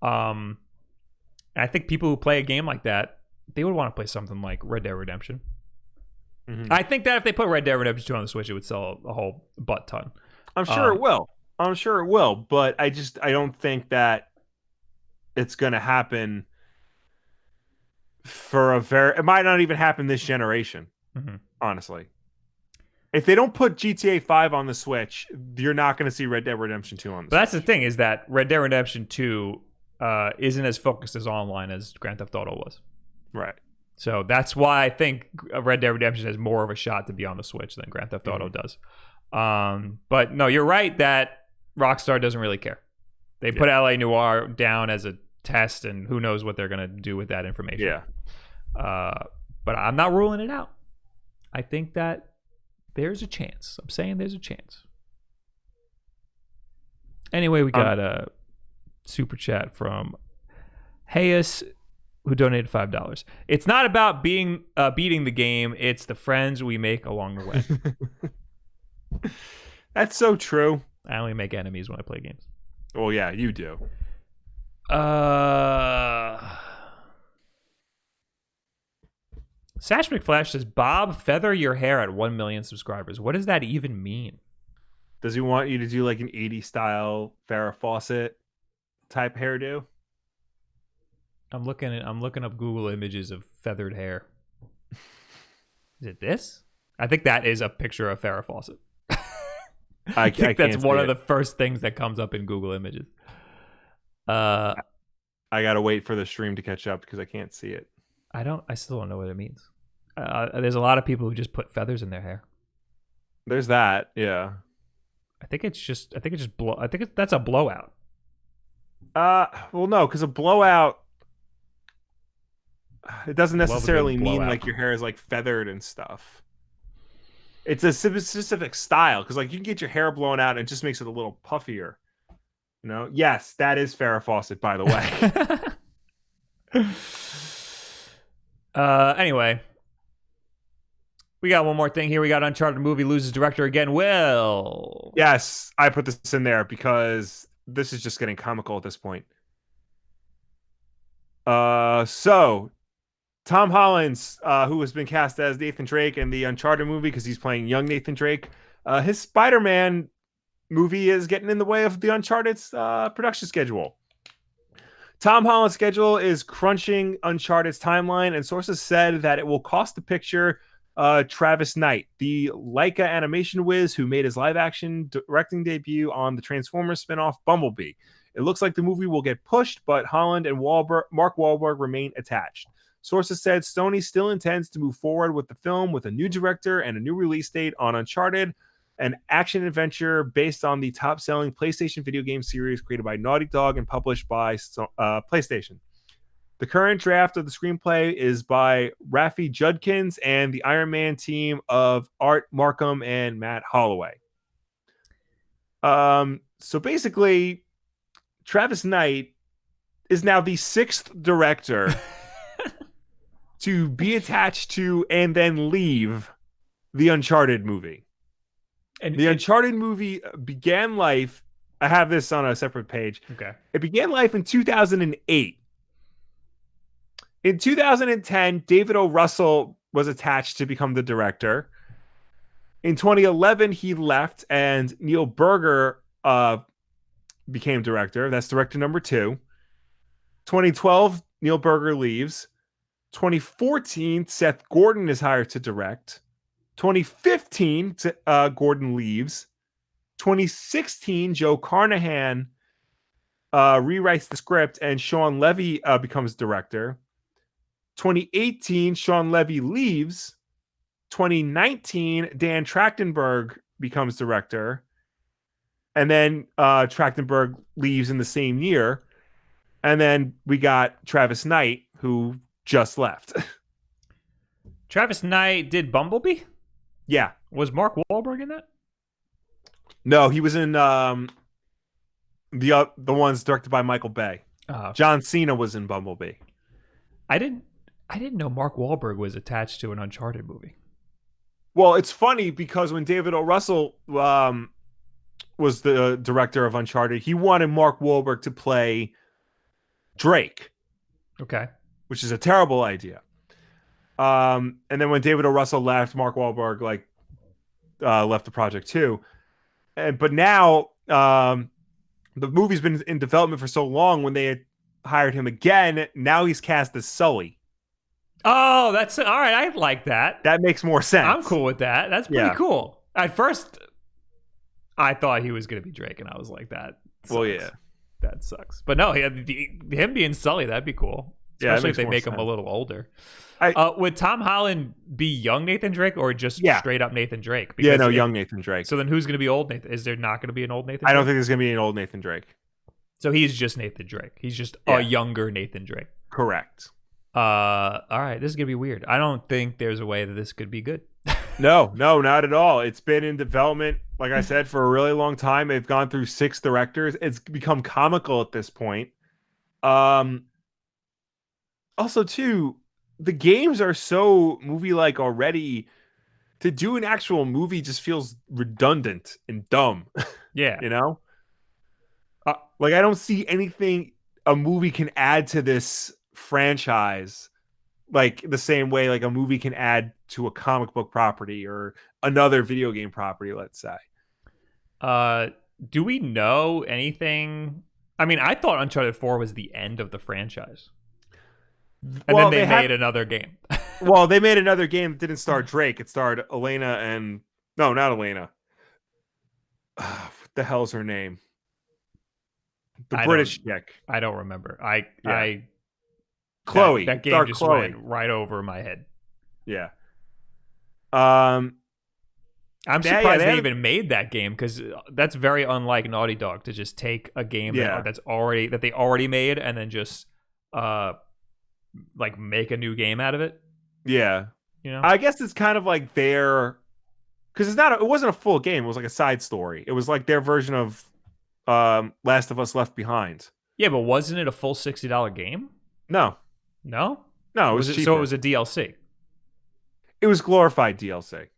I think people who play a game like that, they would want to play something like Red Dead Redemption. Mm-hmm. I think that if they put Red Dead Redemption 2 on the Switch, it would sell a whole butt ton. I'm sure it will. But I don't think that it's going to happen it might not even happen this generation, honestly. If they don't put GTA 5 on the Switch, you're not going to see Red Dead Redemption 2 on the Switch. That's the thing, is that Red Dead Redemption 2 isn't as focused as online as Grand Theft Auto was. Right. So that's why I think Red Dead Redemption has more of a shot to be on the Switch than Grand Theft Auto does. But no, you're right that Rockstar doesn't really care. They put LA Noire down as a test, and who knows what they're going to do with that information. Yeah. But I'm not ruling it out. I think that there's a chance. I'm saying there's a chance. Anyway, we got a super chat from Hayes, who donated $5. It's not about beating the game. It's the friends we make along the way. That's so true. I only make enemies when I play games. Well, yeah, you do. Sash McFlash says, Bob, feather your hair at 1 million subscribers. What does that even mean? Does he want you to do like an 80s style Farrah Fawcett type hairdo? I'm looking up Google images of feathered hair. Is it this? I think that is a picture of Farrah Fawcett. I think that's one of the first things that comes up in Google images. I gotta wait for the stream to catch up because I can't see it. I still don't know what it means. There's a lot of people who just put feathers in their hair. There's that, yeah. I think that's a blowout. Well, no, because a blowout, it doesn't necessarily mean like your hair is like feathered and stuff. It's a specific style because like you can get your hair blown out and it just makes it a little puffier. You know? Yes, that is Farrah Fawcett, by the way. Anyway, we got one more thing here. We got Uncharted movie loses director again. Will. Yes, I put this in there because this is just getting comical at this point. So Tom Holland's, who has been cast as Nathan Drake in the Uncharted movie because he's playing young Nathan Drake, his Spider-Man movie is getting in the way of the Uncharted's production schedule. Tom Holland's schedule is crunching Uncharted's timeline, and sources said that it will cost the picture Travis Knight, the Leica animation whiz who made his live-action directing debut on the Transformers spinoff Bumblebee. It looks like the movie will get pushed, but Holland and Mark Wahlberg remain attached. Sources said Sony still intends to move forward with the film with a new director and a new release date on Uncharted, an action-adventure based on the top-selling PlayStation video game series created by Naughty Dog and published by PlayStation. The current draft of the screenplay is by Rafi Judkins and the Iron Man team of Art Markham and Matt Holloway. So basically, Travis Knight is now the 6th director to be attached to and then leave the Uncharted movie. And the Uncharted movie began life. I have this on a separate page. Okay. It began life in 2008. In 2010, David O. Russell was attached to become the director. In 2011, he left and Neil Berger became director. That's director number 2. 2012, Neil Berger leaves. 2014, Seth Gordon is hired to direct. 2015, Gordon leaves. 2016, Joe Carnahan rewrites the script and Sean Levy becomes director. 2018, Sean Levy leaves. 2019, Dan Trachtenberg becomes director. And then Trachtenberg leaves in the same year. And then we got Travis Knight, who just left. Travis Knight did Bumblebee? Yeah. Was Mark Wahlberg in that? No, he was in the ones directed by Michael Bay. Oh. John Cena was in Bumblebee. I didn't know Mark Wahlberg was attached to an Uncharted movie. Well, it's funny because when David O. Russell was the director of Uncharted, he wanted Mark Wahlberg to play Drake. Okay. Which is a terrible idea. And then when David O. Russell left, Mark Wahlberg left the project too. But now the movie's been in development for so long. When they had hired him again, now he's cast as Sully. Oh, that's all right. I like that. That makes more sense. I'm cool with that. That's pretty cool. At first, I thought he was going to be Drake, and I was like, that sucks. Well, yeah. That sucks. But no, him being Sully, that'd be cool. Especially if they make him a little older. Would Tom Holland be young Nathan Drake or just straight up Nathan Drake? Because young Nathan Drake. So then who's going to be old Nathan? Is there not going to be an old Nathan Drake? I don't think there's going to be an old Nathan Drake. So he's just Nathan Drake. He's just a younger Nathan Drake. Correct. All right, this is going to be weird. I don't think there's a way that this could be good. No, no, not at all. It's been in development, like I said, for a really long time. They've gone through 6 directors. It's become comical at this point. Um, Also, too, the games are so movie-like already. To do an actual movie just feels redundant and dumb, Yeah. you know? Uh, Like, I don't see anything a movie can add to this franchise like the same way like a movie can add to a comic book property or another video game property, let's say. uh, do we know anything? I mean, I thought Uncharted 4 was the end of the franchise. And then Well, they they made have another game. well, they made another game that didn't star Drake. It starred Elena and no, not Elena. What the hell's her name? The I British don't chick. I don't remember. Yeah. I Chloe. that game Starred just Chloe. went right over my head. Yeah. Um I'm yeah, yeah, surprised they they have, even made that game because that's very unlike Naughty Dog to just take a game yeah. that they already made and then just uh like make a new game out of it. Yeah. You know? I guess it's kind of like their because it wasn't a full game. It was like a side story. It was like their version of Last of Us Left Behind. Yeah, but wasn't it a full $60 game? No. No, No, it was cheaper. So it was a DLC. It was glorified DLC.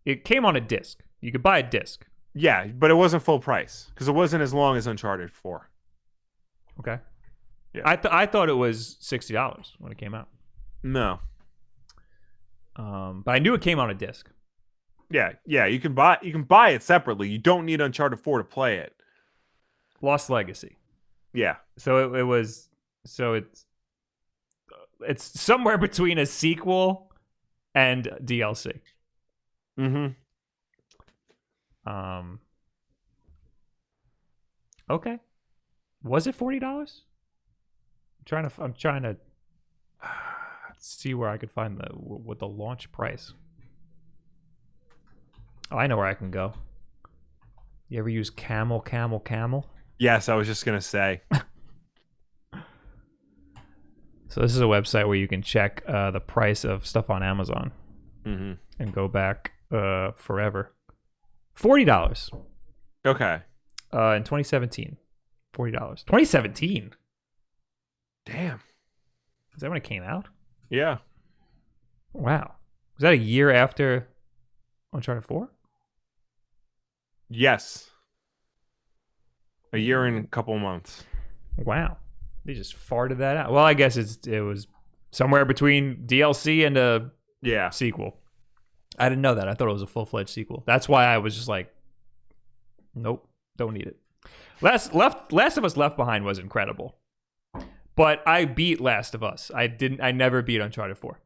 It came on a disc. You could buy a disc. Yeah, but it wasn't full price because it wasn't as long as Uncharted 4. Okay. Yeah. I thought it was $60 when it came out. No. But I knew it came on a disc. Yeah, yeah, you can buy it separately. You don't need Uncharted 4 to play it. Lost Legacy. Yeah. So it's somewhere between a sequel and DLC. Mm-hmm. Okay. Was it $40? I'm trying to see where I could find what the launch price. Oh, I know where I can go. You ever use Camel? Yes, I was just gonna say. So this is a website where you can check the price of stuff on Amazon and go back forever. $40. Okay. In 2017. $40. 2017? Damn. Is that when it came out? Yeah. Wow. Was that a year after Uncharted 4? Yes. A year and a couple months. Wow. They just farted that out. Well, I guess it was somewhere between DLC and a sequel. I didn't know that. I thought it was a full-fledged sequel. That's why I was just like, nope, don't need it. Last of Us Left Behind was incredible. But I beat Last of Us. I never beat Uncharted 4.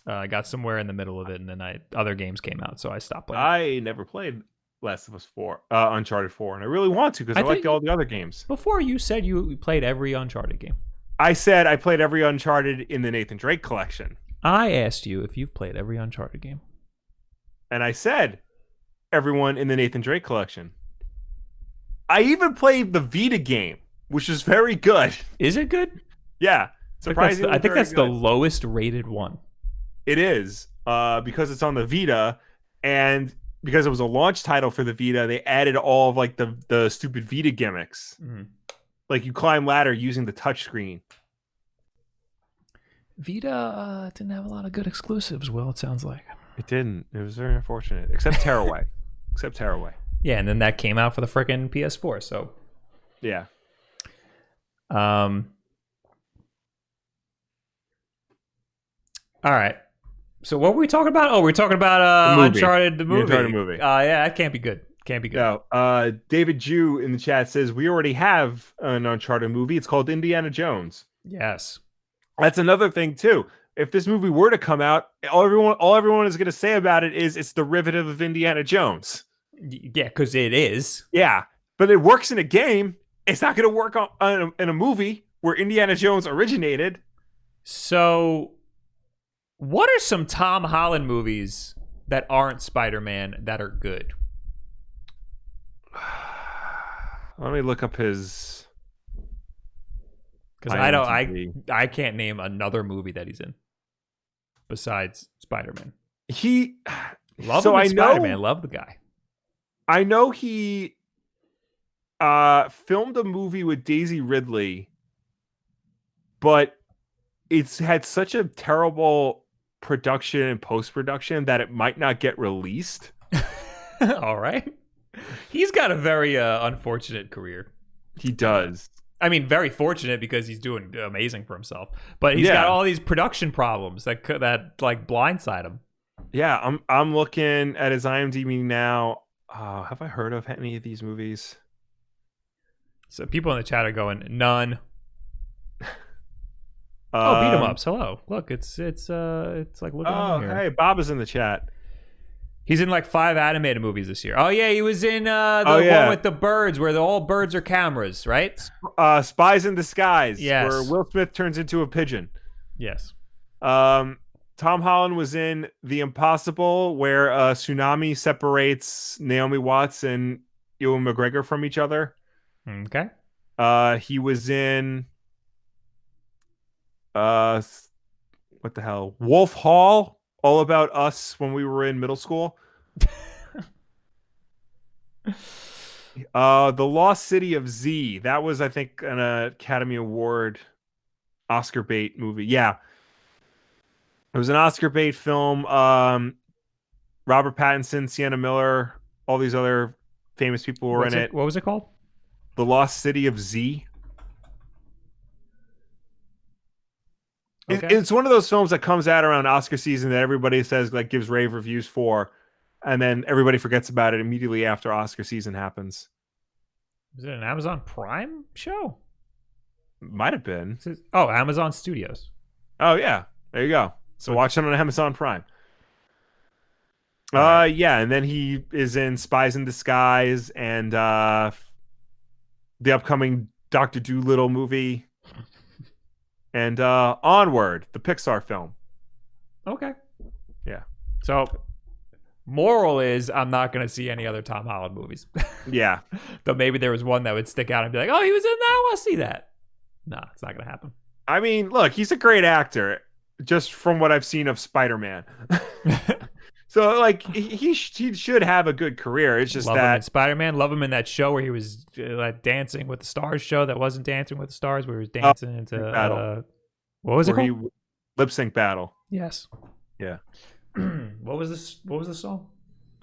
I got somewhere in the middle of it, and then other games came out, so I stopped playing. I never played Last of Us 4, Uncharted 4, and I really want to because I liked all the other games. Before you said you played every Uncharted game. I said I played every Uncharted in the Nathan Drake collection. I asked you if you've played every Uncharted game. And I said everyone in the Nathan Drake collection. I even played the Vita game, which is very good. Is it good? Yeah. Surprisingly, I think that's the lowest rated one. It is because it's on the Vita, and because it was a launch title for the Vita, they added all of like the stupid Vita gimmicks. Mm-hmm. Like you climb ladder using the touchscreen. Vita didn't have a lot of good exclusives, Will, it sounds like. It didn't. It was very unfortunate. Except Tearaway. Yeah, and then that came out for the frickin' PS4, so. Yeah. All right. So what were we talking about? Oh, we're talking about Uncharted the movie. Uncharted movie. Yeah, that can't be good. No. David Jew in the chat says we already have an Uncharted movie. It's called Indiana Jones. Yes. That's another thing too. If this movie were to come out, all everyone is going to say about it is it's derivative of Indiana Jones. Yeah, because it is. Yeah, but it works in a game. It's not going to work in a movie where Indiana Jones originated. So, what are some Tom Holland movies that aren't Spider-Man that are good? Let me look up his. Because I can't name another movie that he's in besides Spider-Man. He Love so him I in Spider-Man. know Love the guy. I know he filmed a movie with Daisy Ridley, but it's had such a terrible production and post-production that it might not get released. All right. He's got a very unfortunate career. He does. I mean, very fortunate because he's doing amazing for himself. But he's got all these production problems that like blindside him. Yeah, I'm looking at his IMDb now. Have I heard of any of these movies? So people in the chat are going, none. Beat 'em ups. Hello. Look, it's like looking at here. Hey, Bob is in the chat. He's in like 5 animated movies this year. Oh yeah, he was in one with the birds, where all birds are cameras, right? Spies in Disguise, yes. where Will Smith turns into a pigeon. Yes. Tom Holland was in The Impossible, where a tsunami separates Naomi Watts and Ewan McGregor from each other. Okay. He was in what the hell? Wolf Hall, all about us when we were in middle school. The Lost City of Z. That was, I think, an Academy Award Oscar bait movie. Yeah. It was an Oscar bait film. Robert Pattinson, Sienna Miller, all these other famous people were in it. What was it called? The Lost City of Z. Okay. It's one of those films that comes out around Oscar season that everybody says, like, gives rave reviews for, and then everybody forgets about it immediately after Oscar season happens. Is it an Amazon Prime show? Might have been. Amazon Studios. Oh yeah, there you go. So watch it on Amazon Prime. Right. Yeah, and then he is in Spies in Disguise and the upcoming Dr. Dolittle movie. And Onward, the Pixar film. Okay. Yeah. So, moral is I'm not going to see any other Tom Holland movies. Yeah. Though maybe there was one that would stick out and be like, oh, he was in that. I want to see that. No, it's not going to happen. I mean, look, he's a great actor, just from what I've seen of Spider-Man. So, like, he should have a good career. It's just love him in Spider-Man. Love him in that show where he was Dancing with the Stars show that wasn't Dancing with the Stars, where he was dancing into battle. What was it called? Lip sync battle. Yes. Yeah. What was this? What was the song?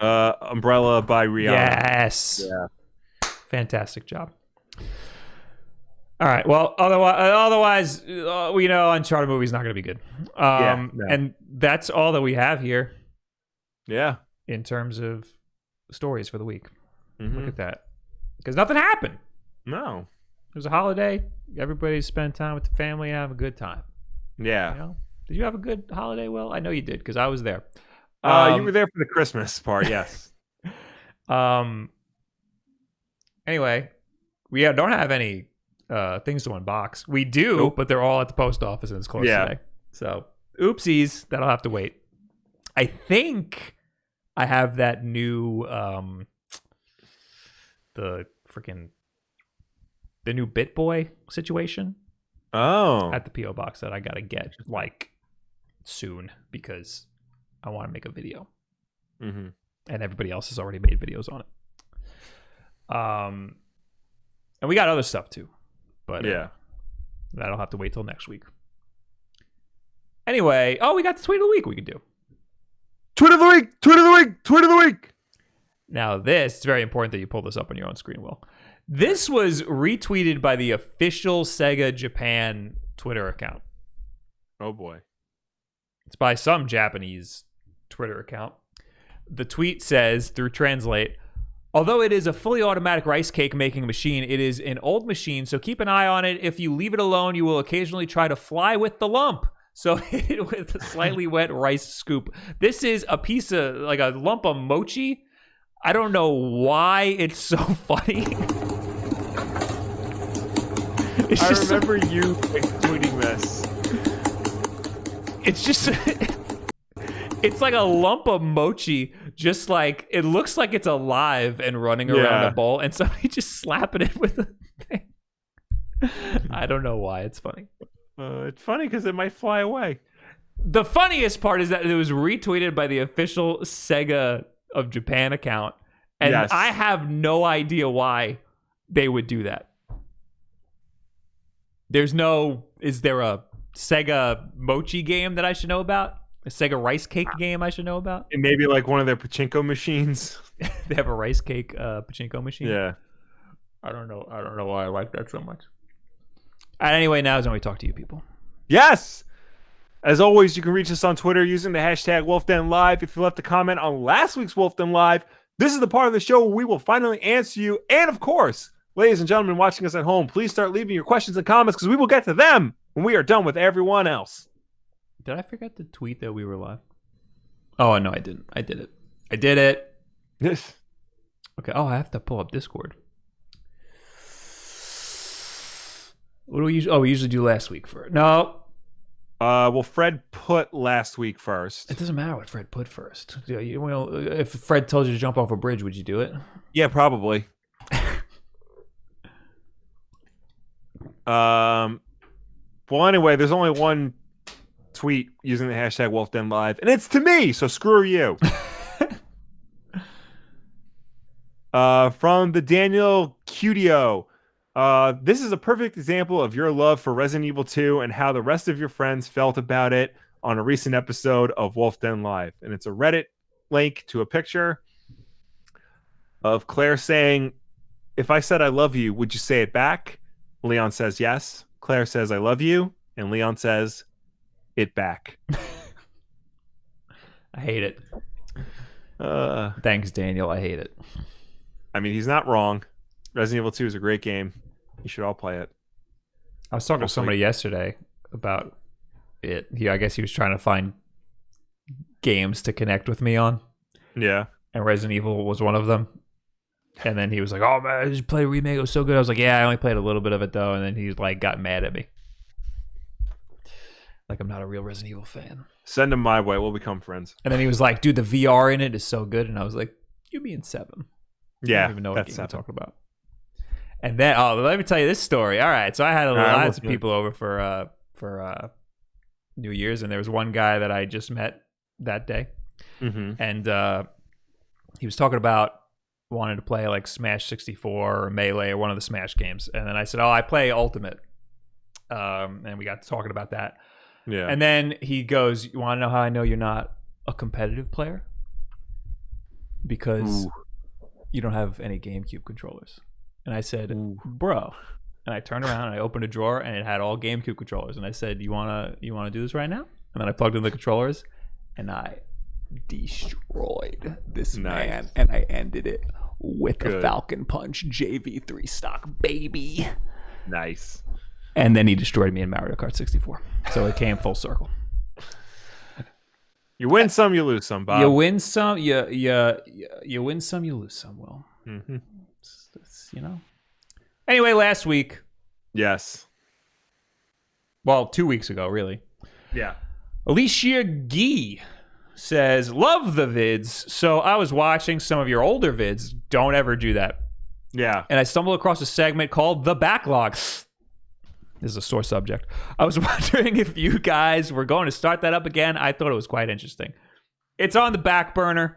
Umbrella by Rihanna. Yes. Yeah. Fantastic job. All right. Well, otherwise, we know Uncharted movie's not going to be good. And that's all that we have here. Yeah. In terms of stories for the week. Mm-hmm. Look at that. Because nothing happened. No. It was a holiday. Everybody spent time with the family and have a good time. Yeah. You know? Did you have a good holiday, Will? I know you did because I was there. You were there for the Christmas part, yes. Anyway, we don't have any things to unbox. We do, but they're all at the post office and it's closed today. So, oopsies. That'll have to wait. I think I have that new the new BitBoy situation. Oh. At the PO box that I gotta get like soon because I want to make a video. Mm-hmm. And everybody else has already made videos on it. And we got other stuff too, but that'll have to wait till next week. Anyway, we got the tweet of the week we could do. Tweet of the week! Tweet of the week! Tweet of the week! Now it's very important that you pull this up on your own screen, Will. This was retweeted by the official Sega Japan Twitter account. Oh boy. It's by some Japanese Twitter account. The tweet says, through Translate, although it is a fully automatic rice cake making machine, it is an old machine, so keep an eye on it. If you leave it alone, you will occasionally try to fly with the lump. So hit it with a slightly wet rice scoop. This is a piece of, like a lump of mochi. I don't know why it's so funny. I remember you tweeting this. It's just, it's like a lump of mochi, just like, it looks like it's alive and running around a bowl, and somebody just slapping it with a thing. I don't know why it's funny. It's funny because it might fly away. The funniest part is that it was retweeted by the official Sega of Japan account. And Yes. I have no idea why they would do that. Is there a Sega mochi game that I should know about? A Sega rice cake game I should know about? And maybe like one of their pachinko machines. They have a rice cake pachinko machine? Yeah. I don't know why I like that so much. Anyway, now is when we talk to you people. Yes. As always, you can reach us on Twitter using the hashtag Wulff Den Live. If you left a comment on last week's Wulff Den Live, this is the part of the show where we will finally answer you. And of course, ladies and gentlemen watching us at home, please start leaving your questions and comments because we will get to them when we are done with everyone else. Did I forget to tweet that we were live? Oh, no, I didn't. I did it. Yes. Okay. Oh, I have to pull up Discord. What do we usually? Oh, we usually do last week first. No. Well, Fred put last week first. It doesn't matter what Fred put first. If Fred told you to jump off a bridge, would you do it? Yeah, probably. Well, anyway, there's only one tweet using the hashtag Wulff Den Live, and it's to me, so screw you. From the Daniel Cutio. This is a perfect example of your love for Resident Evil 2 and how the rest of your friends felt about it on a recent episode of Wulff Den Live. And it's a Reddit link to a picture of Claire saying, "If I said I love you, would you say it back?" Leon says yes. Claire says, "I love you." And Leon says, "It back." I hate it. Thanks, Daniel. I hate it. I mean, he's not wrong. Resident Evil 2 is a great game. You should all play it. I was talking to somebody yesterday about it. I guess he was trying to find games to connect with me on. Yeah. And Resident Evil was one of them. And then he was like, "Oh man, did you play a remake? It was so good." I was like, "Yeah, I only played a little bit of it though." And then he like got mad at me. Like I'm not a real Resident Evil fan. Send him my way. We'll become friends. And then he was like, "Dude, the VR in it is so good." And I was like, "You mean 7?" Yeah. I don't even know what that's game you're talking about. And then, let me tell you this story. All right, so I had I had some people over for New Year's, and there was one guy that I just met that day, and he was talking about wanting to play like Smash 64 or Melee or one of the Smash games, and then I said, "Oh, I play Ultimate," and we got to talking about that. Yeah. And then he goes, "You want to know how I know you're not a competitive player? Because you don't have any GameCube controllers." And I said, "Bro," and I turned around and I opened a drawer and it had all GameCube controllers. And I said, "You wanna do this right now?" And then I plugged in the controllers and I destroyed this man, and I ended it with a Falcon Punch JV3 stock, baby. Nice. And then he destroyed me in Mario Kart 64. So it came full circle. You win some, you lose some, Bob. You win some, you win some, you lose some, Will. Mm-hmm. It's, Anyway, last week. Yes. Well, 2 weeks ago, really. Yeah. Alicia Gee says, "Love the vids. So I was watching some of your older vids. Don't ever do that." Yeah. And I stumbled across a segment called The Backlog. This is a sore subject. I was wondering if you guys were going to start that up again. I thought it was quite interesting. It's on the back burner.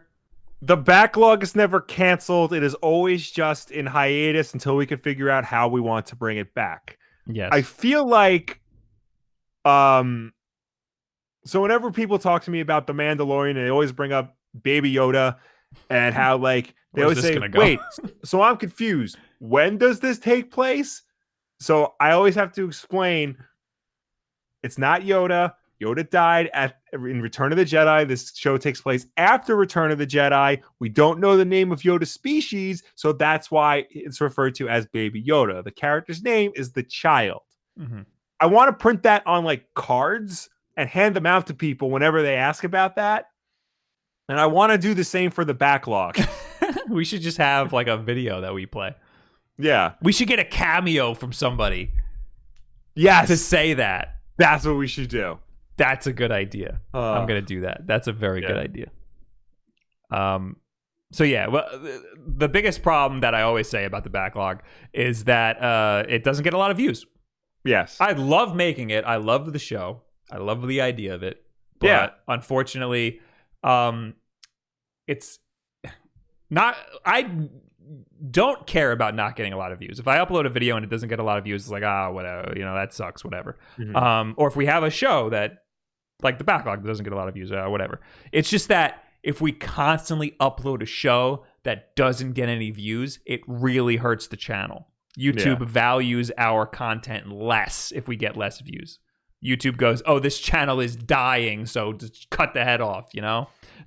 The backlog is never canceled. It is always just in hiatus until we can figure out how we want to bring it back. Yes. I feel like so whenever people talk to me about The Mandalorian, they always bring up Baby Yoda and how like they always say, "Wait, so I'm confused. When does this take place?" So I always have to explain it's not Yoda. Yoda died in Return of the Jedi. This show takes place after Return of the Jedi. We don't know the name of Yoda's species, so that's why it's referred to as Baby Yoda. The character's name is the child. Mm-hmm. I want to print that on like cards and hand them out to people whenever they ask about that. And I want to do the same for the backlog. We should just have like a video that we play. Yeah. We should get a cameo from somebody. Yes. To say that. That's what we should do. That's a good idea. I'm going to do that. That's a very good idea. So yeah, well, the biggest problem that I always say about the backlog is that it doesn't get a lot of views. Yes. I love making it. I love the show. I love the idea of it. But unfortunately, it's not. I don't care about not getting a lot of views. If I upload a video and it doesn't get a lot of views, it's like, whatever, that sucks, whatever. Or if we have a show that, like the backlog, that doesn't get a lot of views, whatever. It's just that if we constantly upload a show that doesn't get any views, it really hurts the channel. YouTube values our content less if we get less views. YouTube goes, oh, this channel is dying, so just cut the head off,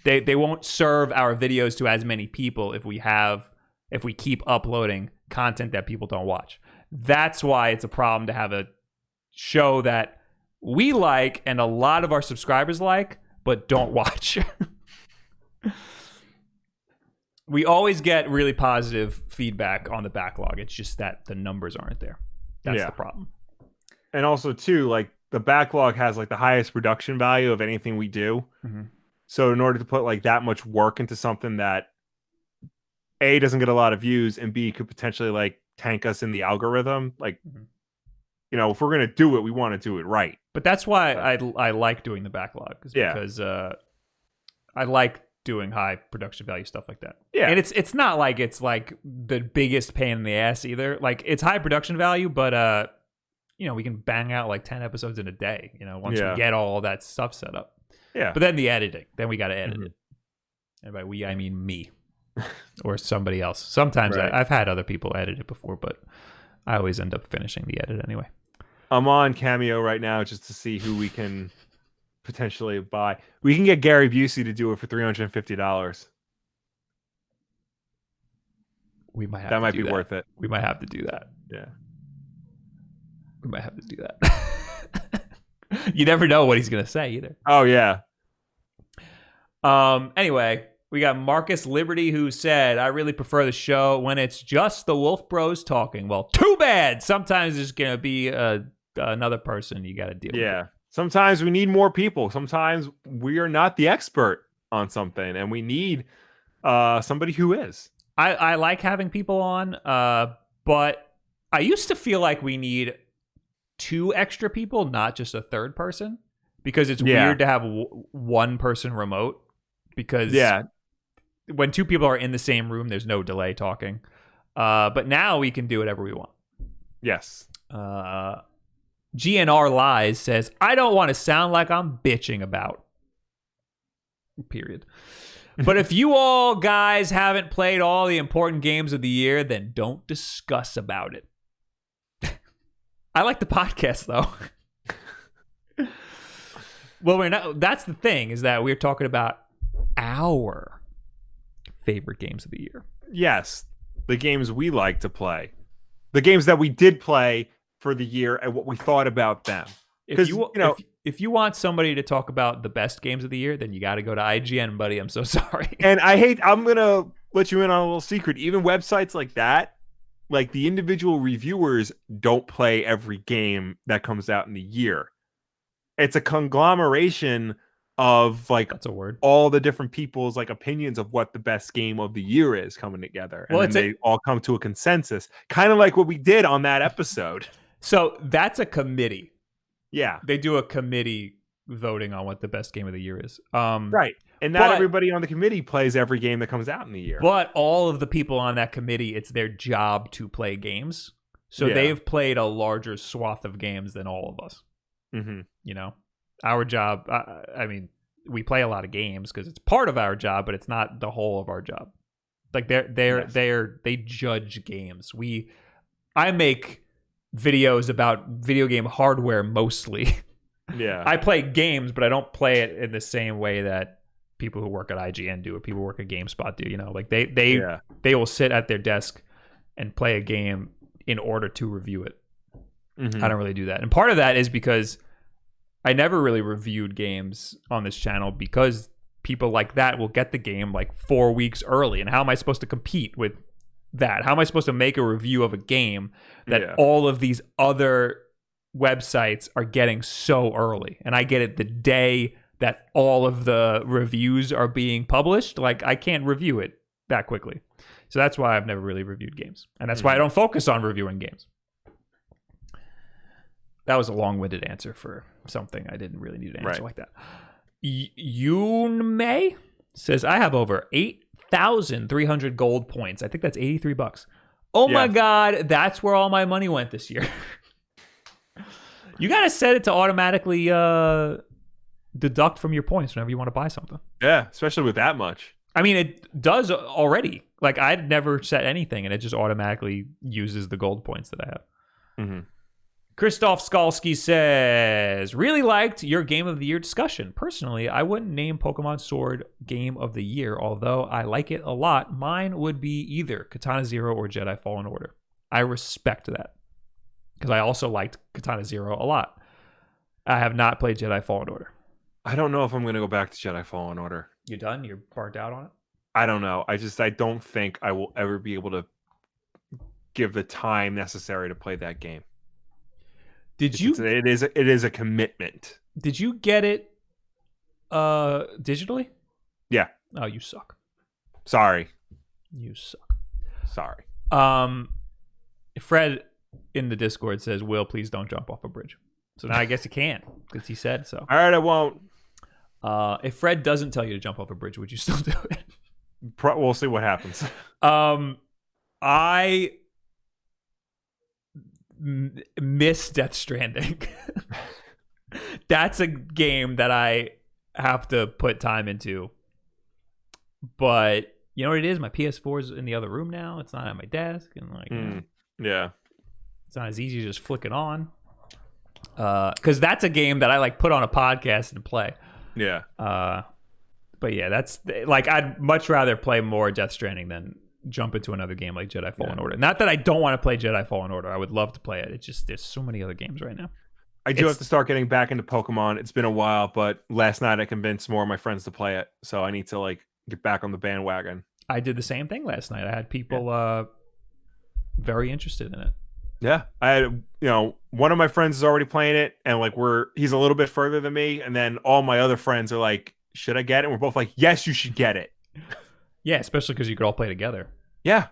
They won't serve our videos to as many people if we keep uploading content that people don't watch. That's why it's a problem to have a show that we like and a lot of our subscribers like, but don't watch. We always get really positive feedback on the backlog. It's just that the numbers aren't there. That's the problem. And also, too, like, the backlog has, like, the highest production value of anything we do. So in order to put, like, that much work into something that A, doesn't get a lot of views, and B, could potentially, like, tank us in the algorithm, like, if we're going to do it, we want to do it right. But that's why I like doing the backlog. Because I like doing high production value stuff like that. Yeah. And it's not like it's like the biggest pain in the ass either. Like, it's high production value, but we can bang out like 10 episodes in a day, once we get all that stuff set up. Yeah. But then the editing, then we got to edit it. And by we, I mean me or somebody else. Sometimes I've had other people edit it before, but I always end up finishing the edit anyway. I'm on Cameo right now just to see who we can potentially buy. We can get Gary Busey to do it for $350. We might have that might be worth it. We might have to do that. Yeah. We might have to do that. You never know what he's going to say either. Oh, yeah. Anyway, we got Marcus Liberty, who said, I really prefer the show when it's just the Wulff Bros talking. Well, too bad. Sometimes there's going to be another person you got to deal with. Yeah. Sometimes we need more people. Sometimes we are not the expert on something, and we need somebody who is. I like having people on, but I used to feel like we need 2 extra people, not just a third person, because it's weird to have one person remote. Because when 2 people are in the same room, there's no delay talking. But now we can do whatever we want. Yes. GNR Lies says, I don't want to sound like I'm bitching about. Period. But if you all guys haven't played all the important games of the year, then don't discuss about it. I like the podcast, though. Well, we're not. That's the thing, is that we're talking about our favorite games of the year. Yes, the games we like to play. The games that we did play for the year and what we thought about them. If if you want somebody to talk about the best games of the year, then you got to go to IGN, buddy. I'm so sorry. And I'm going to let you in on a little secret. Even websites like that, like the individual reviewers don't play every game that comes out in the year. It's a conglomeration of like that's a word. All the different people's like opinions of what the best game of the year is coming together. And then they all come to a consensus, kind of like what we did on that episode. So that's a committee. Yeah. They do a committee voting on what the best game of the year is. Right. And not everybody on the committee plays every game that comes out in the year. But all of the people on that committee, it's their job to play games. So they've played a larger swath of games than all of us. Our job, I mean, we play a lot of games because it's part of our job, but it's not the whole of our job. Like they judge games. I make videos about video game hardware mostly. Yeah. I play games, but I don't play it in the same way that people who work at IGN do or people who work at GameSpot do, like they will sit at their desk and play a game in order to review it. I don't really do that. And part of that is because I never really reviewed games on this channel because people like that will get the game like 4 weeks early. And how am I supposed to compete with that? How am I supposed to make a review of a game that all of these other websites are getting so early? And I get it the day that all of the reviews are being published. Like, I can't review it that quickly. So that's why I've never really reviewed games. And that's why I don't focus on reviewing games. That was a long-winded answer for something I didn't really need to answer like that. Yunmei says, I have over 8,300 gold points. I think that's $83. Oh my God, that's where all my money went this year. You got to set it to automatically deduct from your points whenever you want to buy something. Yeah, especially with that much. I mean, it does already. Like, I'd never set anything, and it just automatically uses the gold points that I have. Mm-hmm. Christoph Skalski says, really liked your Game of the Year discussion. Personally, I wouldn't name Pokemon Sword Game of the Year, although I like it a lot. Mine would be either Katana Zero or Jedi Fallen Order. I respect that, because I also liked Katana Zero a lot. I have not played Jedi Fallen Order. I don't know if I'm going to go back to Jedi Fallen Order. You done? You're burnt out on it? I don't know. I don't think I will ever be able to give the time necessary to play that game. It is a commitment. Did you get it digitally? Yeah. Oh, you suck. Sorry. You suck. Sorry. Fred in the Discord says, Will, please don't jump off a bridge. So now I guess you can't, because he said so. All right, I won't. If Fred doesn't tell you to jump off a bridge, would you still do it? We'll see what happens. I miss Death Stranding. That's a game that I have to put time into. But you know what it is? My PS4 is in the other room now. It's not at my desk, and yeah, it's not as easy to just flick it on. Because that's a game that I like put on a podcast and play. Yeah. But yeah, that's like, I'd much rather play more Death Stranding than jump into another game like Jedi Fallen Order. Not that I don't want to play Jedi Fallen Order. I would love to play it. It's just, there's so many other games right now. I do have to start getting back into Pokemon. It's been a while, but last night I convinced more of my friends to play it. So I need to like get back on the bandwagon. I did the same thing last night. I had people very interested in it. Yeah. I had, one of my friends is already playing it, and like he's a little bit further than me. And then all my other friends are like, should I get it? And we're both like, yes, you should get it. Yeah, especially because you could all play together. Yeah.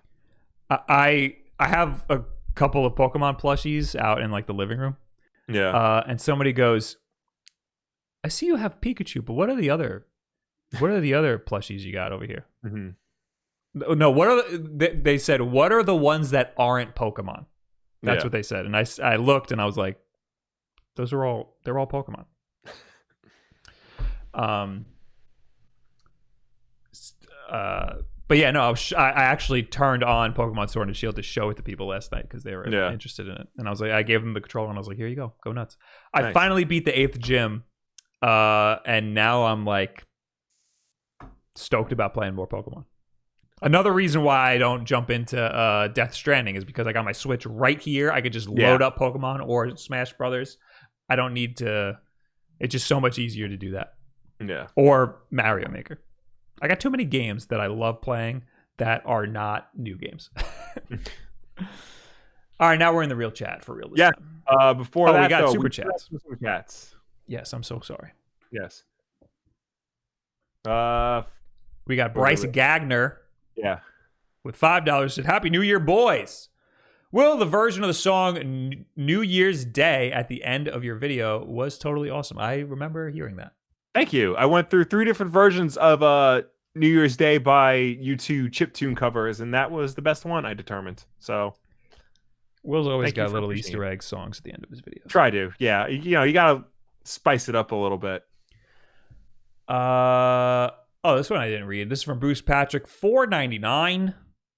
I have a couple of Pokemon plushies out in like the living room. Yeah. And somebody goes, I see you have Pikachu, but what are the other plushies you got over here? Mm-hmm. No, they said, what are the ones that aren't Pokemon? That's what they said. And I looked and I was like, they're all Pokemon. But yeah, no, I actually turned on Pokemon Sword and Shield to show it to people last night because they were interested in it. And I was like, I gave them the controller and I was like, here you go nuts. I finally beat the 8th gym, and now I'm like stoked about playing more Pokemon. Another reason why I don't jump into Death Stranding is because I got my Switch right here. I could just load up Pokemon or Smash Brothers. I don't need to. It's just so much easier to do that. Yeah. Or Mario Maker. I got too many games that I love playing that are not new games. All right, now we're in the real chat for real. Yeah. Before that, we got super chats. Super chats. Yes, I'm so sorry. Yes. We got Bryce Gagner. Yeah. With $5 said, Happy New Year, boys. Will, the version of the song New Year's Day at the end of your video was totally awesome. I remember hearing that. Thank you. I went through 3 different versions of New Year's Day by U2 chiptune covers, and that was the best one, I determined. So Will's always got little Easter egg songs at the end of his videos. Try to. Yeah. You got to spice it up a little bit. This one I didn't read. This is from Bruce Patrick, $4.99.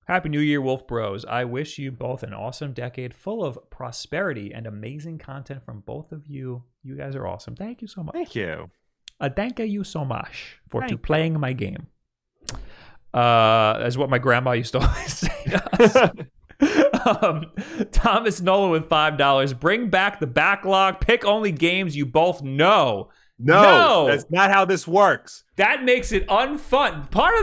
Happy New Year, Wolf Bros. I wish you both an awesome decade full of prosperity and amazing content from both of you. You guys are awesome. Thank you so much. Thank you. Thank you so much for playing my game. That's what my grandma used to always say to us. Thomas Nolan with $5. Bring back the backlog. Pick only games you both know. No, that's not how this works. That makes it unfun. Part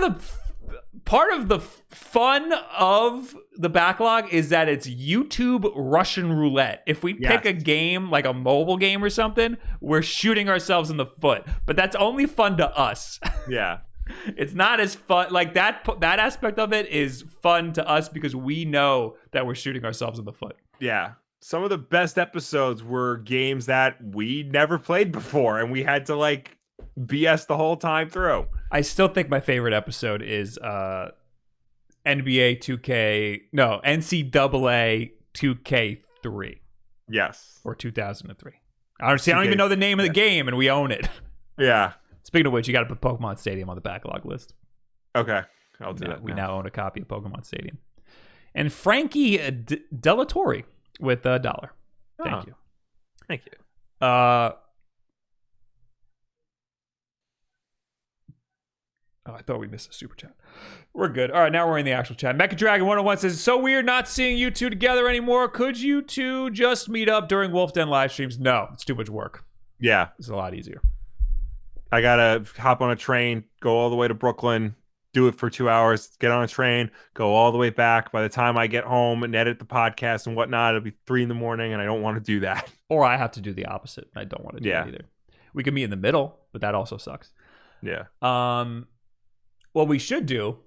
of the fun of the backlog is that it's YouTube Russian roulette. If we pick a game, like a mobile game or something, we're shooting ourselves in the foot. But that's only fun to us. Yeah. It's not as fun. Like that aspect of it is fun to us because we know that we're shooting ourselves in the foot. Yeah. Some of the best episodes were games that we never played before, and we had to like BS the whole time through. I still think my favorite episode is NCAA 2K3. Yes. Or 2003. Honestly, I don't even know the name of the game, and we own it. Yeah. Speaking of which, you got to put Pokemon Stadium on the backlog list. Okay. I'll do that. We now own a copy of Pokemon Stadium. And Frankie Delatorre with $1. Thank you. Thank you. I thought we missed a super chat. We're good. All right, now we're in the actual chat. Mecha Dragon 101 says, it's so weird not seeing you two together anymore. Could you two just meet up during Wulff Den live streams? No, it's too much work. Yeah. It's a lot easier. I got to hop on a train, go all the way to Brooklyn, do it for 2 hours, get on a train, go all the way back. By the time I get home and edit the podcast and whatnot, it'll be 3 a.m, and I don't want to do that. Or I have to do the opposite. I don't want to do it either. We could meet in the middle, but that also sucks. Yeah. What we should do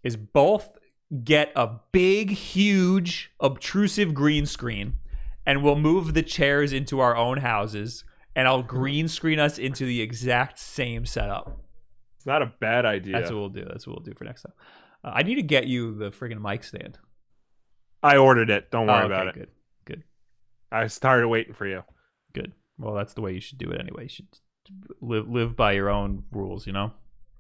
is both get a big, huge, obtrusive green screen, and we'll move the chairs into our own houses, and I'll green screen us into the exact same setup. It's not a bad idea. That's what we'll do. That's what we'll do for next time. I need to get you the friggin' mic stand. I ordered it. Don't worry about it. Good. I started waiting for you. Good. Well, that's the way you should do it anyway. You should live by your own rules, you know?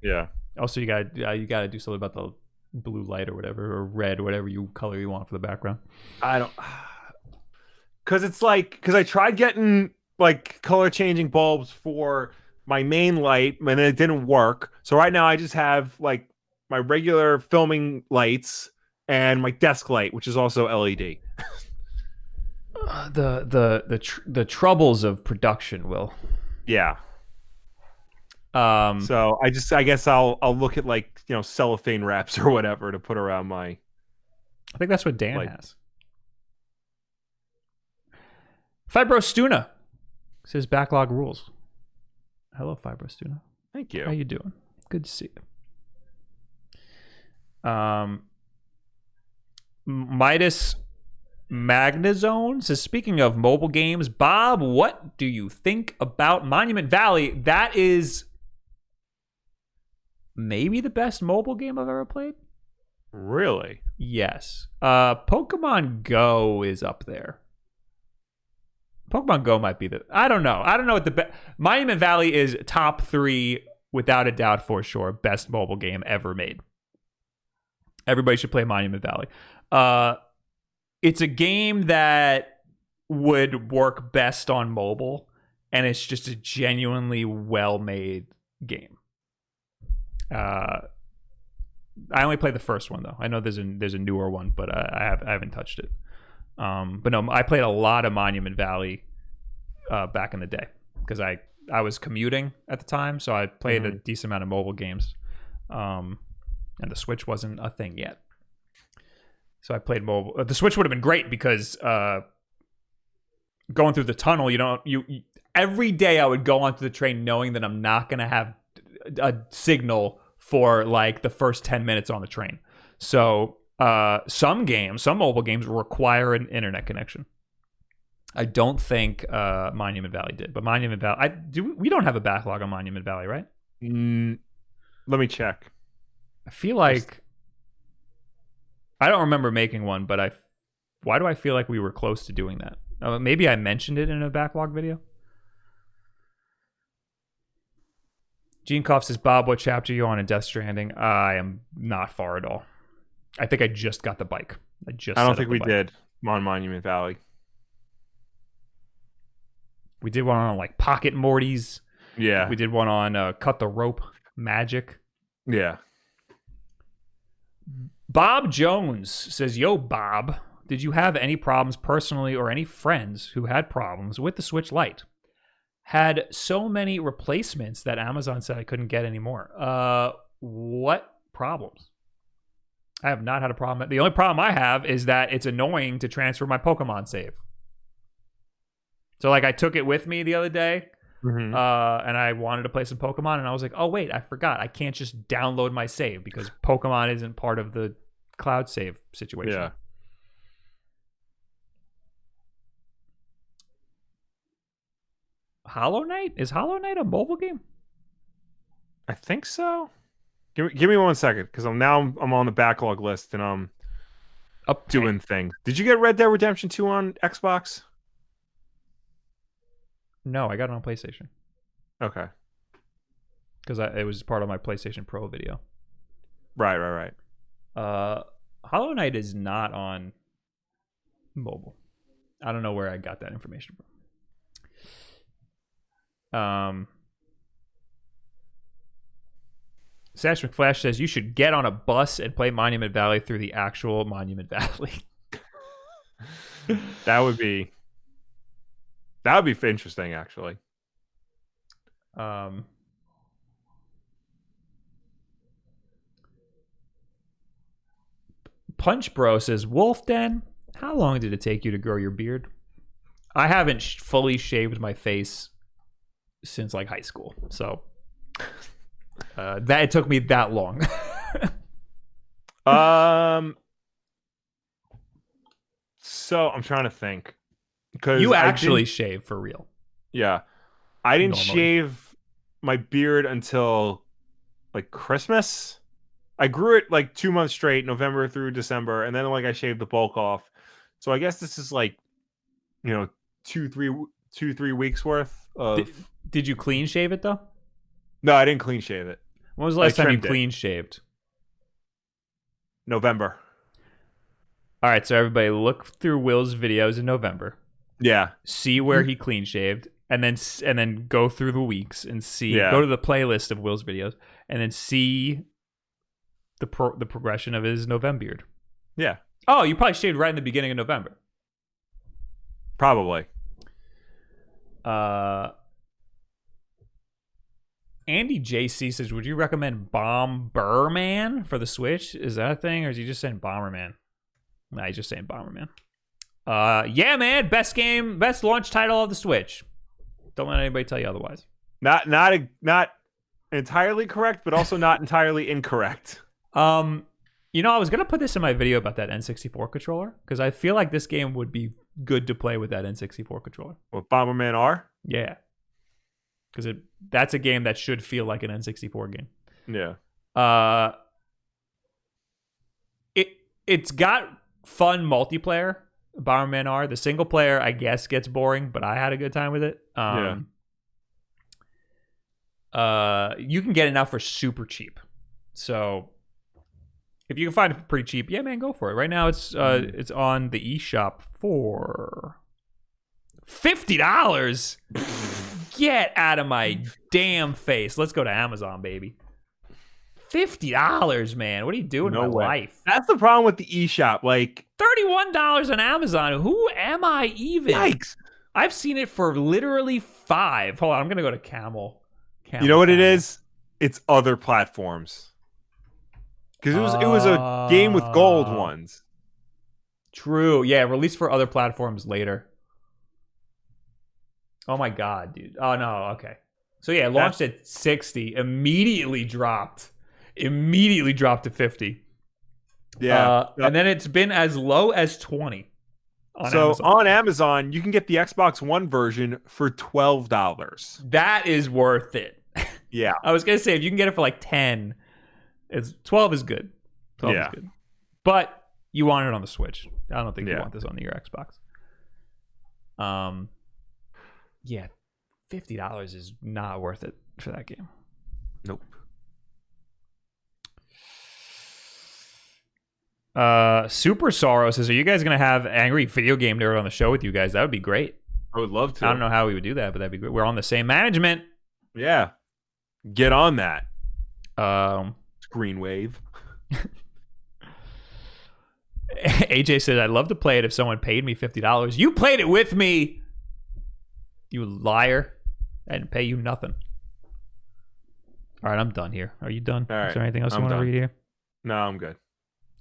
Yeah. Also, you gotta do something about the blue light or whatever, or red, whatever color you want for the background. I don't, because I tried getting like color changing bulbs for my main light and it didn't work. So right now I just have like my regular filming lights and my desk light, which is also LED. The troubles of production, Will. Yeah. So I guess I'll look at like, cellophane wraps or whatever to put around my. I think that's what Dan has. Fibrostuna says backlog rules. Hello, Fibrostuna. Thank you. How you doing? Good to see you. Midas Magnazone says, speaking of mobile games, Bob, what do you think about Monument Valley? That is maybe the best mobile game I've ever played. Really? Yes. Pokemon Go is up there. Pokemon Go might be I don't know what the Monument Valley is top 3 without a doubt for sure. Best mobile game ever made. Everybody should play Monument Valley. It's a game that would work best on mobile, and it's just a genuinely well-made game. I only played the first one though. I know there's a newer one, but I haven't touched it. But no, I played a lot of Monument Valley back in the day because I was commuting at the time, so I played a decent amount of mobile games, and the Switch wasn't a thing yet. So I played mobile. The Switch would have been great because going through the tunnel, every day I would go onto the train knowing that I'm not going to have a signal for like the first 10 minutes on the train. So some mobile games require an internet connection. I don't think Monument Valley did, but Monument Valley, we don't have a backlog on Monument Valley, right? Let me check. I feel like I don't remember making one, but why do I feel like we were close to doing that? Maybe I mentioned it in a backlog video. Gene Koff says, Bob, what chapter are you on in Death Stranding? I am not far at all. I think I just got the bike. I don't think we did on Monument Valley. We did one on like Pocket Mortys. Yeah. We did one on Cut the Rope Magic. Yeah. Bob Jones says, yo, Bob, did you have any problems personally or any friends who had problems with the Switch Lite? Had so many replacements that Amazon said I couldn't get anymore. What problems? I have not had a problem. The only problem I have is that it's annoying to transfer my Pokemon save. So like I took it with me the other day, and I wanted to play some Pokemon, and I was like, oh wait, I forgot. I can't just download my save because Pokemon isn't part of the cloud save situation. Yeah. Hollow Knight? Is Hollow Knight a mobile game? I think so. Give me 1 second, because I'm on the backlog list and I'm doing things. Did you get Red Dead Redemption 2 on Xbox? No, I got it on PlayStation. Okay. Because it was part of my PlayStation Pro video. Right. Hollow Knight is not on mobile. I don't know where I got that information from. Sash McFlash says you should get on a bus and play Monument Valley through the actual Monument Valley. That would be interesting, actually. Punch Bro says, Wulff Den, how long did it take you to grow your beard? I haven't fully shaved my face since like high school, so that it took me that long. So I'm trying to think, because you actually shave for real. Yeah, I didn't Normally. shave my beard until like Christmas. I grew it like 2 months straight, November through December, and then like I shaved the bulk off. So I guess this is like, 2-3 weeks worth of. Did you clean shave it though? No, I didn't clean shave it. When was the last time you clean shaved? November. All right, so everybody look through Will's videos in November. Yeah. See where he clean shaved, and then go through the weeks and see. Yeah. Go to the playlist of Will's videos, and then see the progression of his November beard. Yeah. Oh, you probably shaved right in the beginning of November. Probably. Andy JC says, would you recommend Bomberman for the Switch? Is that a thing, or is he just saying Bomberman? Nah, he's just saying Bomberman. Yeah, man, best launch title of the Switch. Don't let anybody tell you otherwise. Not entirely correct, but also not entirely incorrect. I was gonna put this in my video about that N64 controller, because I feel like this game would be good to play with that N64 controller. With Bomberman R? Yeah. Because that's a game that should feel like an N64 game. Yeah. It's got fun multiplayer, Bomberman R. The single player, I guess, gets boring, but I had a good time with it. You can get it now for super cheap. So if you can find it pretty cheap, yeah, man, go for it. Right now it's on the eShop for $50. Get out of my damn face. Let's go to Amazon, baby. $50, man. What are you doing in my life? That's the problem with the eShop. Like $31 on Amazon. Who am I even? Yikes. I've seen it for literally $5. Hold on, I'm gonna go to Camel. You know what it is? It's other platforms. Because it was a game with gold ones. True. Yeah, released for other platforms later. Oh my god, dude. Oh no, okay. So yeah, it launched at 60, immediately dropped to 50. Yeah. And then it's been as low as 20 on Amazon. On Amazon, you can get the Xbox One version for $12. That is worth it. Yeah. I was going to say, if you can get it for like 10, 12 is good. 12 is good. But you want it on the Switch. I don't think you want this on your Xbox. Yeah, $50 is not worth it for that game. Nope. Super Sorrow says, are you guys going to have Angry Video Game Nerd on the show with you guys? That would be great. I would love to. I don't know how we would do that, but that'd be great. We're on the same management. Yeah. Get on that. Green Wave. AJ said, I'd love to play it if someone paid me $50. You played it with me, you liar. I didn't pay you nothing. All right, I'm done here. Are you done? All right, is there anything else you want to read here? No, I'm good.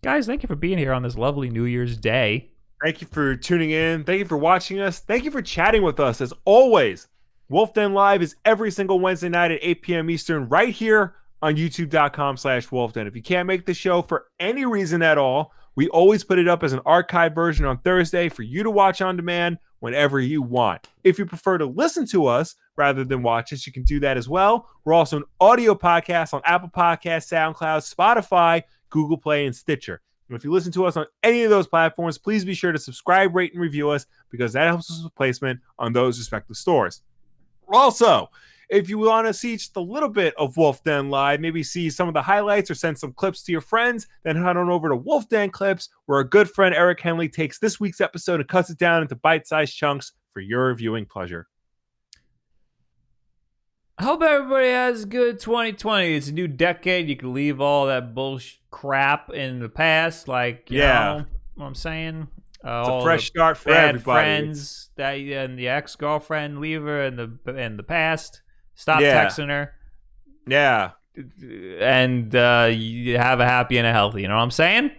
Guys, thank you for being here on this lovely New Year's Day. Thank you for tuning in. Thank you for watching us. Thank you for chatting with us. As always, Wulff Den Live is every single Wednesday night at 8 p.m. Eastern right here on youtube.com/WulffDen. If you can't make the show for any reason at all, we always put it up as an archive version on Thursday for you to watch on demand whenever you want. If you prefer to listen to us, rather than watch us, you can do that as well. We're also an audio podcast on Apple Podcasts, SoundCloud, Spotify, Google Play, and Stitcher. And if you listen to us on any of those platforms, please be sure to subscribe, rate, and review us because that helps us with placement on those respective stores. Also, if you want to see just a little bit of Wulff Den live, maybe see some of the highlights or send some clips to your friends, then head on over to Wulff Den Clips, where our good friend Eric Henley takes this week's episode and cuts it down into bite-sized chunks for your viewing pleasure. I hope everybody has a good 2020. It's a new decade. You can leave all that bullshit crap in the past. Like, you know what I'm saying? It's a fresh start for everybody. Friends and the ex-girlfriend, leave her in the past. Stop texting her. Yeah. And you have a happy and a healthy. You know what I'm saying?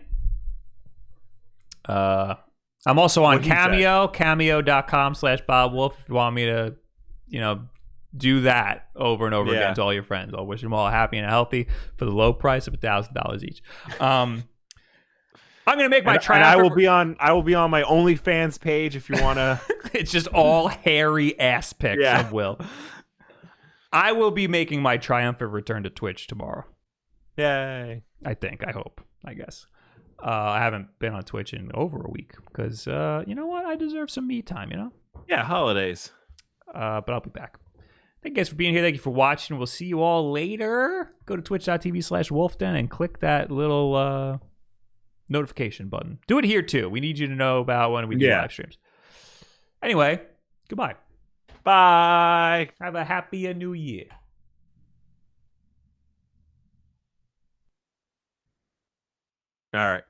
I'm also on Cameo, cameo.com/Bob Wulff if you want me to, do that over and over again to all your friends. I'll wish them all happy and healthy for the low price of $1,000 each. I'm gonna make my try. I will be on my OnlyFans page if you want to. It's just all hairy ass pics of Will. I will be making my triumphant return to Twitch tomorrow. Yay! I hope. I guess. I haven't been on Twitch in over a week because you know what? I deserve some me time. Yeah, holidays. But I'll be back. Thank you guys for being here. Thank you for watching. We'll see you all later. Go to twitch.tv/Wulff Den and click that little notification button. Do it here too. We need you to know about when we do live streams. Anyway, goodbye. Bye. Have a happy new year. All right.